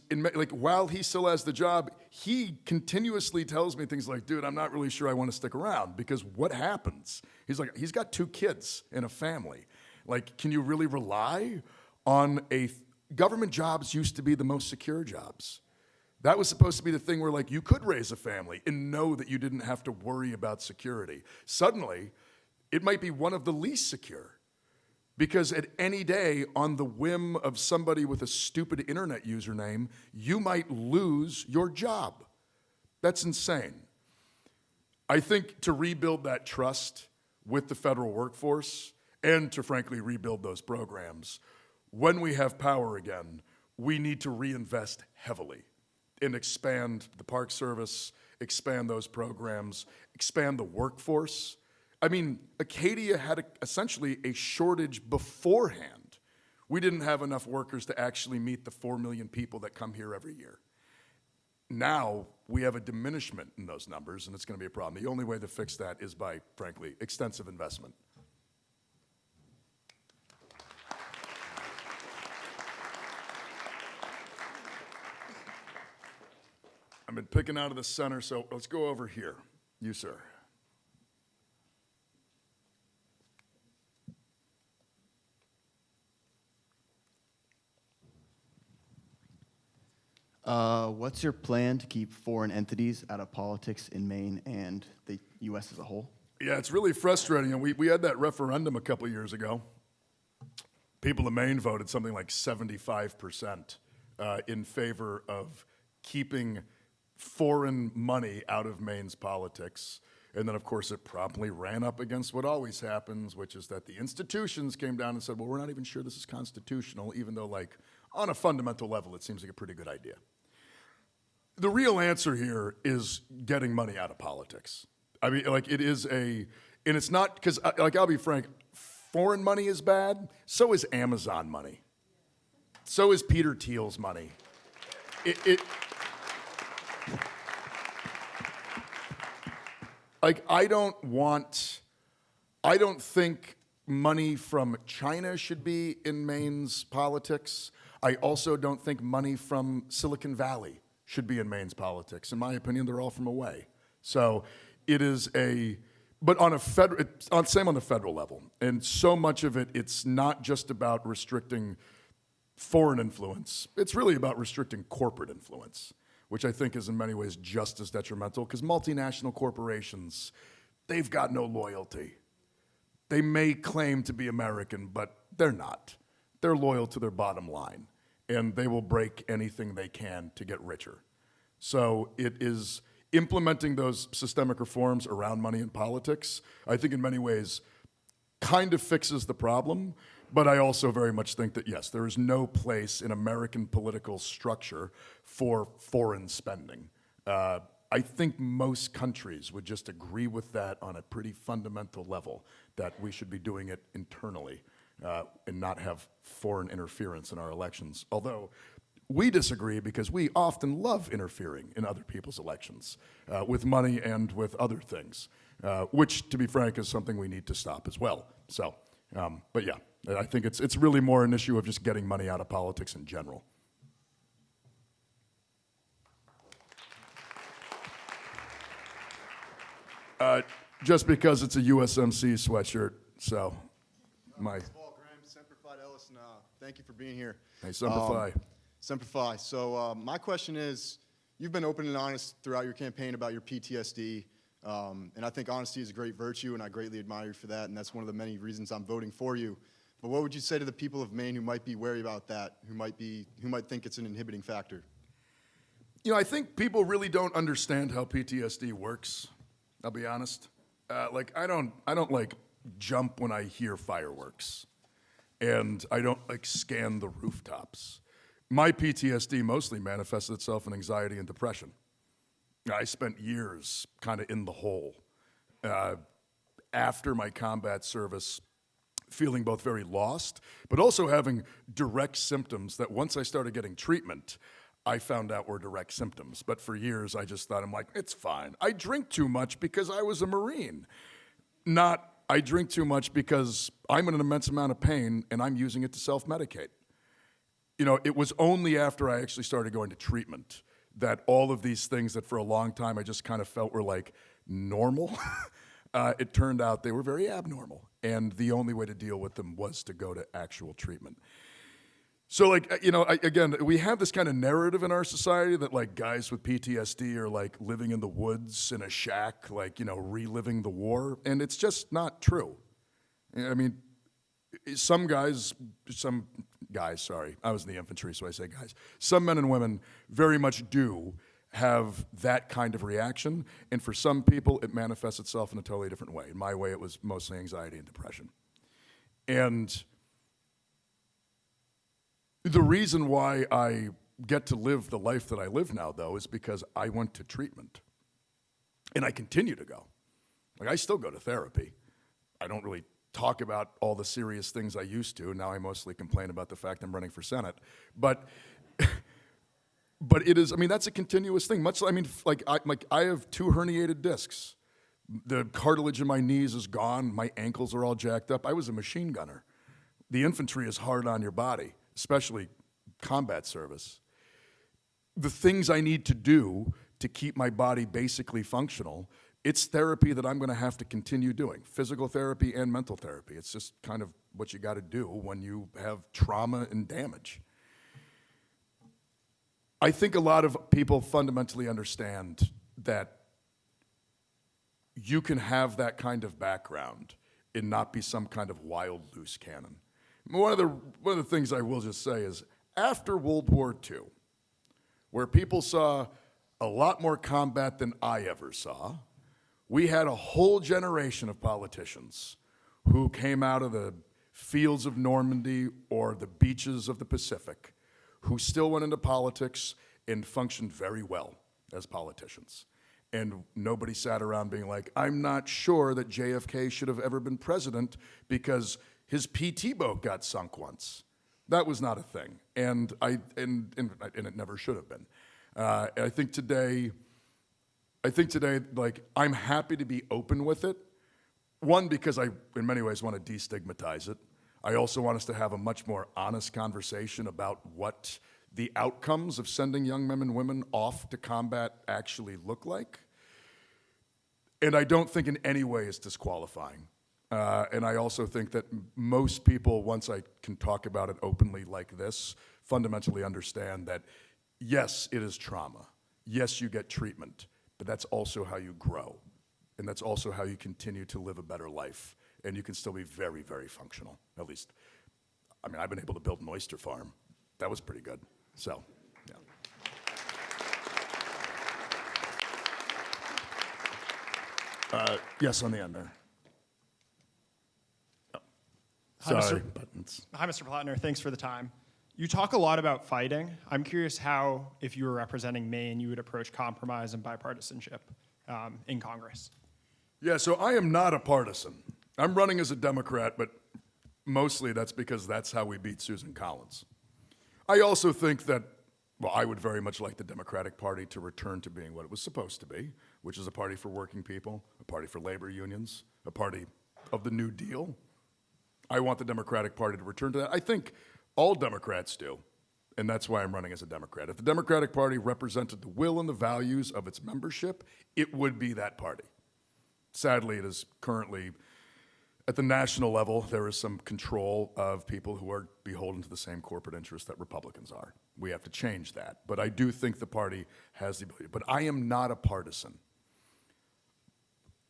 while he still has the job, he continuously tells me things like, dude, I'm not really sure I want to stick around, because what happens? He's like, he's got 2 kids and a family. Like, can you really rely on government jobs used to be the most secure jobs. That was supposed to be the thing where like you could raise a family and know that you didn't have to worry about security. Suddenly, it might be one of the least secure. Because at any day, on the whim of somebody with a stupid internet username, you might lose your job. That's insane. I think to rebuild that trust with the federal workforce and to frankly rebuild those programs, when we have power again, we need to reinvest heavily and expand the Park Service, expand those programs, expand the workforce. I mean, Acadia had essentially a shortage beforehand. We didn't have enough workers to actually meet the 4 million people that come here every year. Now we have a diminishment in those numbers, and it's going to be a problem. The only way to fix that is by, frankly, extensive investment. I've been picking out of the center, so let's go over here. You, sir. What's your plan to keep foreign entities out of politics in Maine and the U.S. as a whole? Yeah, it's really frustrating. And we had that referendum a couple of years ago. People in Maine voted something like 75% in favor of keeping foreign money out of Maine's politics. And then, of course, it promptly ran up against what always happens, which is that the institutions came down and said, well, we're not even sure this is constitutional, even though, like, on a fundamental level, it seems like a pretty good idea. The real answer here is getting money out of politics. I mean, like, it is and it's not, because, like, I'll be frank, foreign money is bad, so is Amazon money. So is Peter Thiel's money. Like, I don't think money from China should be in Maine's politics. I also don't think money from Silicon Valley should be in Maine's politics. In my opinion, they're all from away. So it is but on same on the federal level. And so much of it, it's not just about restricting foreign influence. It's really about restricting corporate influence, which I think is in many ways just as detrimental, because multinational corporations, they've got no loyalty. They may claim to be American, but they're not. They're loyal to their bottom line, and they will break anything they can to get richer. So it is implementing those systemic reforms around money and politics, I think in many ways kind of fixes the problem, but I also very much think that, yes, there is no place in American political structure for foreign spending. I think most countries would just agree with that on a pretty fundamental level, that we should be doing it internally and not have foreign interference in our elections. Although we disagree because we often love interfering in other people's elections with money and with other things, which, to be frank, is something we need to stop as well. So, but yeah, I think it's really more an issue of just getting money out of politics in general. Just because it's a USMC sweatshirt, so my. Paul Graham, Semper Fi Ellis, and thank you for being here. Hey, Semper Fi. Semper Fi. So my question is, you've been open and honest throughout your campaign about your PTSD, and I think honesty is a great virtue, and I greatly admire you for that, and that's one of the many reasons I'm voting for you. But what would you say to the people of Maine who might be wary about that, who might think it's an inhibiting factor? You know, I think people really don't understand how PTSD works, I'll be honest. like I don't like jump when I hear fireworks, and I don't like scan the rooftops. My PTSD mostly manifested itself in anxiety and depression. I spent years kind of in the hole after my combat service, feeling both very lost, but also having direct symptoms that once I started getting treatment, I found out were direct symptoms. But for years, I just thought, I'm like, it's fine. I drink too much because I was a Marine. Not, I drink too much because I'm in an immense amount of pain and I'm using it to self-medicate. You know, it was only after I actually started going to treatment that all of these things that for a long time I just kind of felt were like normal, it turned out they were very abnormal. And the only way to deal with them was to go to actual treatment. So, like, you know, again, we have this kind of narrative in our society that, like, guys with PTSD are, like, living in the woods in a shack, like, you know, reliving the war. And it's just not true. I mean, some guys, sorry, I was in the infantry, so I say guys. Some men and women very much do have that kind of reaction. And for some people, it manifests itself in a totally different way. In my way, it was mostly anxiety and depression. And the reason why I get to live the life that I live now, though, is because I went to treatment. And I continue to go. Like, I still go to therapy. I don't really talk about all the serious things I used to. Now I mostly complain about the fact I'm running for Senate. But it is, I mean, that's a continuous thing. Much, I mean, I have 2 herniated discs. The cartilage in my knees is gone. My ankles are all jacked up. I was a machine gunner. The infantry is hard on your body, especially combat service. The things I need to do to keep my body basically functional, it's therapy that I'm going to have to continue doing, physical therapy and mental therapy. It's just kind of what you got to do when you have trauma and damage. I think a lot of people fundamentally understand that you can have that kind of background and not be some kind of wild, loose cannon. One of the things I will just say is, after World War II, where people saw a lot more combat than I ever saw, we had a whole generation of politicians who came out of the fields of Normandy or the beaches of the Pacific, who still went into politics and functioned very well as politicians. And nobody sat around being like, I'm not sure that JFK should have ever been president because his PT boat got sunk once. That was not a thing, and it never should have been. I think today, like, I'm happy to be open with it. One, because I, in many ways, want to destigmatize it. I also want us to have a much more honest conversation about what the outcomes of sending young men and women off to combat actually look like. And I don't think in any way it's disqualifying. And I also think that most people, once I can talk about it openly like this, fundamentally understand that, yes, it is trauma. Yes, you get treatment, but that's also how you grow. And that's also how you continue to live a better life. And you can still be very, very functional. At least, I mean, I've been able to build an oyster farm. That was pretty good. So, yeah. Yes, on the end there. Oh. Hi, Sorry, Mr. buttons. Hi, Mr. Platner. Thanks for the time. You talk a lot about fighting. I'm curious how, if you were representing Maine, you would approach compromise and bipartisanship in Congress. Yeah, so I am not a partisan. I'm running as a Democrat, but mostly that's because that's how we beat Susan Collins. I also think that, well, I would very much like the Democratic Party to return to being what it was supposed to be, which is a party for working people, a party for labor unions, a party of the New Deal. I want the Democratic Party to return to that. I think all Democrats do, and that's why I'm running as a Democrat. If the Democratic Party represented the will and the values of its membership, it would be that party. Sadly, it is currently, at the national level, there is some control of people who are beholden to the same corporate interests that Republicans are. We have to change that. But I do think the party has the ability. But I am not a partisan.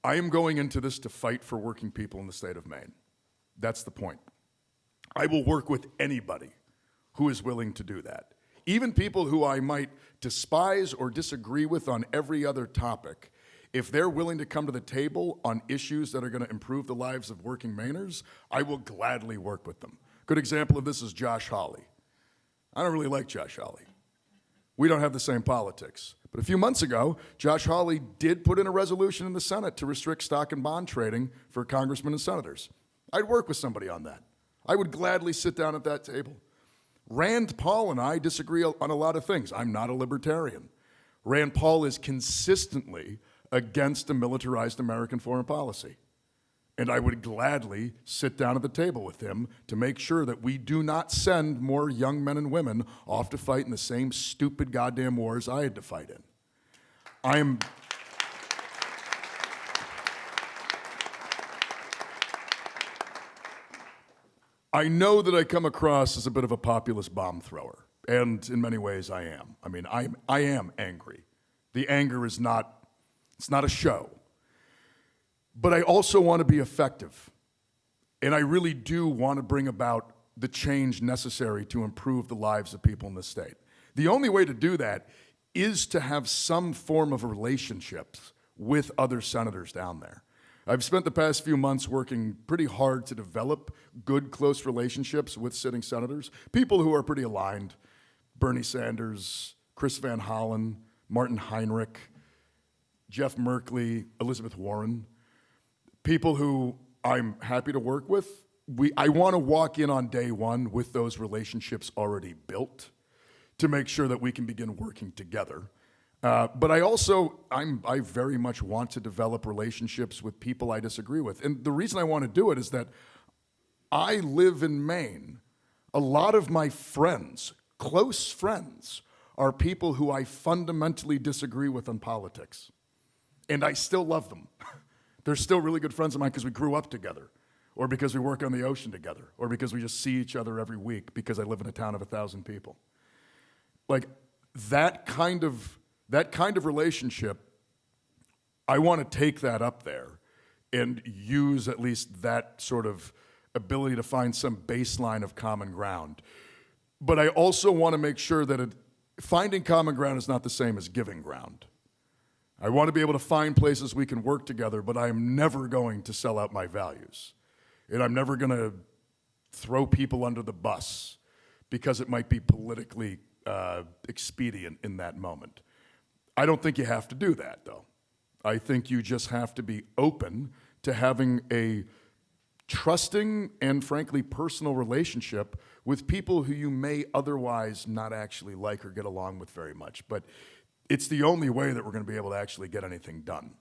I am going into this to fight for working people in the state of Maine. That's the point. I will work with anybody who is willing to do that. Even people who I might despise or disagree with on every other topic. If they're willing to come to the table on issues that are going to improve the lives of working Mainers, I will gladly work with them. Good example of this is Josh Hawley. I don't really like Josh Hawley. We don't have the same politics. But a few months ago, Josh Hawley did put in a resolution in the Senate to restrict stock and bond trading for congressmen and senators. I'd work with somebody on that. I would gladly sit down at that table. Rand Paul and I disagree on a lot of things. I'm not a libertarian. Rand Paul is consistently against a militarized American foreign policy. And I would gladly sit down at the table with him to make sure that we do not send more young men and women off to fight in the same stupid goddamn wars I had to fight in. I know that I come across as a bit of a populist bomb thrower, and in many ways I am. I mean, I am angry. The anger is not, it's not a show. But I also want to be effective, and I really do want to bring about the change necessary to improve the lives of people in this state. The only way to do that is to have some form of relationships with other senators down there. I've spent the past few months working pretty hard to develop good, close relationships with sitting senators, people who are pretty aligned. Bernie Sanders, Chris Van Hollen, Martin Heinrich, Jeff Merkley, Elizabeth Warren, people who I'm happy to work with. I want to walk in on day one with those relationships already built to make sure that we can begin working together. But I very much want to develop relationships with people I disagree with. And the reason I want to do it is that I live in Maine. A lot of my friends, close friends, are people who I fundamentally disagree with on politics. And I still love them. They're still really good friends of mine because we grew up together, or because we work on the ocean together, or because we just see each other every week because I live in a town of 1,000 people. Like, that kind of relationship, I want to take that up there and use at least that sort of ability to find some baseline of common ground. But I also want to make sure that finding common ground is not the same as giving ground. I want to be able to find places we can work together, but I am never going to sell out my values. And I'm never going to throw people under the bus because it might be politically expedient in that moment. I don't think you have to do that, though. I think you just have to be open to having a trusting and, frankly, personal relationship with people who you may otherwise not actually like or get along with very much. But it's the only way that we're going to be able to actually get anything done.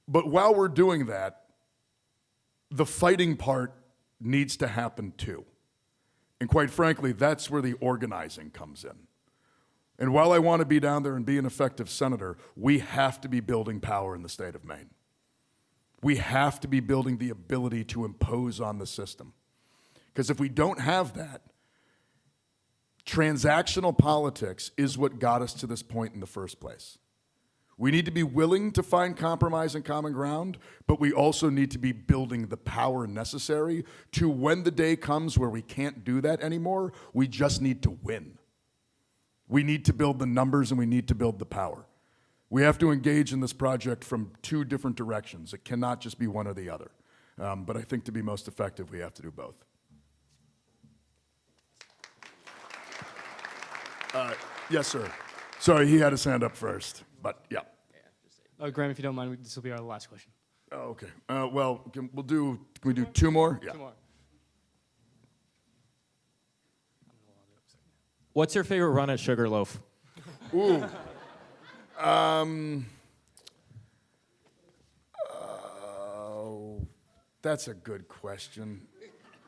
But while we're doing that, the fighting part needs to happen too. And quite frankly, that's where the organizing comes in. And while I want to be down there and be an effective senator, we have to be building power in the state of Maine. We have to be building the ability to impose on the system. Because if we don't have that, transactional politics is what got us to this point in the first place. We need to be willing to find compromise and common ground, but we also need to be building the power necessary to, when the day comes where we can't do that anymore, we just need to win. We need to build the numbers and we need to build the power. We have to engage in this project from two different directions. It cannot just be one or the other. But I think to be most effective, we have to do both. Yes, sir. Sorry, he had his hand up first, but yeah. Graham, if you don't mind, this will be our last question. Oh, okay. Well, can we do two more? Yeah. Two more. What's your favorite run at Sugarloaf? Ooh. That's a good question.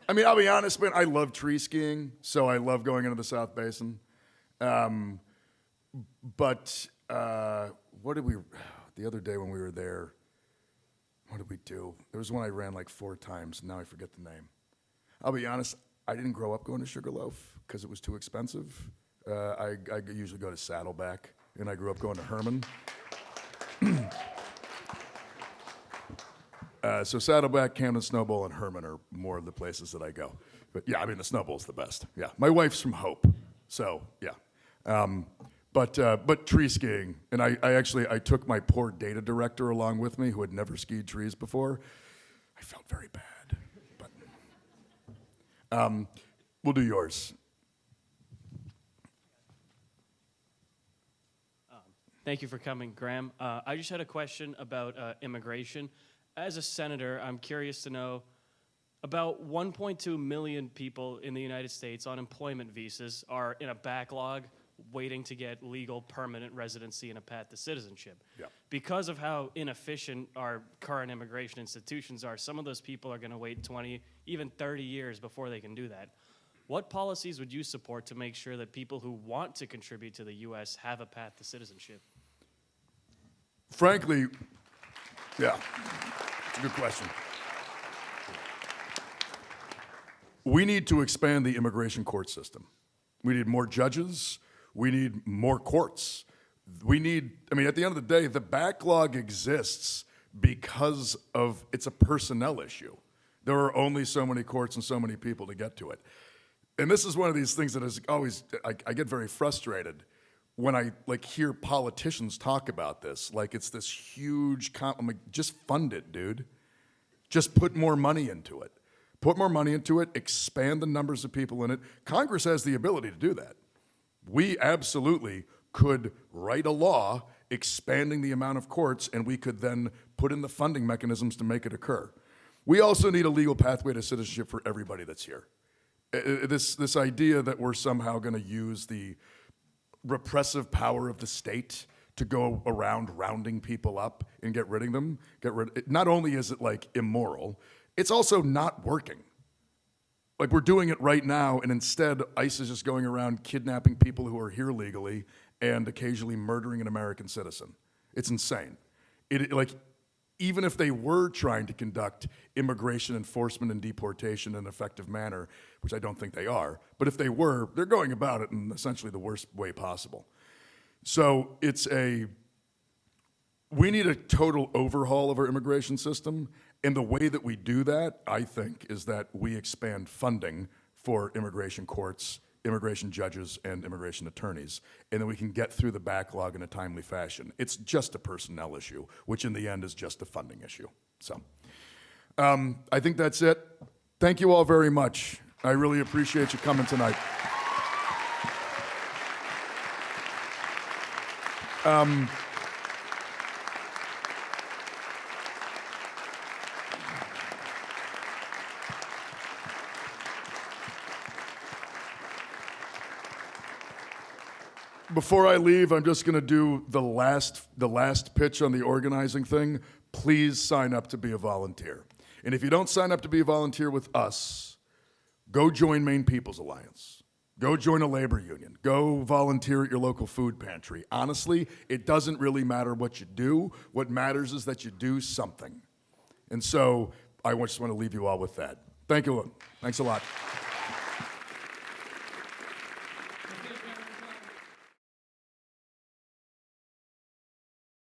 I mean, I'll be honest, man, I love tree skiing, so I love going into the South Basin. But what did we, the other day when we were there, what did we do? There was one I ran like 4 times, now I forget the name. I'll be honest, I didn't grow up going to Sugarloaf because it was too expensive. I usually go to Saddleback, and I grew up going to Herman. So Saddleback, Camden Snowball, and Herman are more of the places that I go. But yeah, I mean, the Snowball's the best. Yeah, my wife's from Hope, so yeah. But tree skiing, and I took my poor data director along with me who had never skied trees before. I felt very bad, but we'll do yours. Thank you for coming, Graham. I just had a question about immigration. As a senator, I'm curious to know about 1.2 million people in the United States on employment visas are in a backlog waiting to get legal permanent residency and a path to citizenship. Yeah. Because of how inefficient our current immigration institutions are, some of those people are going to wait 20, even 30 years before they can do that. What policies would you support to make sure that people who want to contribute to the U.S. have a path to citizenship? Frankly, yeah, it's a good question. We need to expand the immigration court system. We need more judges. We need more courts. At the end of the day, the backlog exists because it's a personnel issue. There are only so many courts and so many people to get to it. And this is one of these things that is always, I get very frustrated when I hear politicians talk about this. Like it's this huge, I'm like, just fund it, dude. Just put more money into it. Put more money into it, expand the numbers of people in it. Congress has the ability to do that. We absolutely could write a law expanding the amount of courts, and we could then put in the funding mechanisms to make it occur. We also need a legal pathway to citizenship for everybody that's here. This idea that we're somehow going to use the repressive power of the state to go around rounding people up and get rid of them, not only is it immoral, it's also not working. We're doing it right now, and instead ICE is just going around kidnapping people who are here legally and occasionally murdering an American citizen. It's insane. Even if they were trying to conduct immigration enforcement and deportation in an effective manner, which I don't think they are, but if they were, they're going about it in essentially the worst way possible. So we need a total overhaul of our immigration system, and the way that we do that, I think, is that we expand funding for immigration courts, immigration judges, and immigration attorneys, and then we can get through the backlog in a timely fashion. It's just a personnel issue, which in the end is just a funding issue. So I think that's it. Thank you all very much. I really appreciate you coming tonight. Before I leave, I'm just going to do the last pitch on the organizing thing. Please sign up to be a volunteer. And if you don't sign up to be a volunteer with us, go join Maine People's Alliance. Go join a labor union. Go volunteer at your local food pantry. Honestly, it doesn't really matter what you do. What matters is that you do something. And so I just want to leave you all with that. Thank you. Thanks a lot.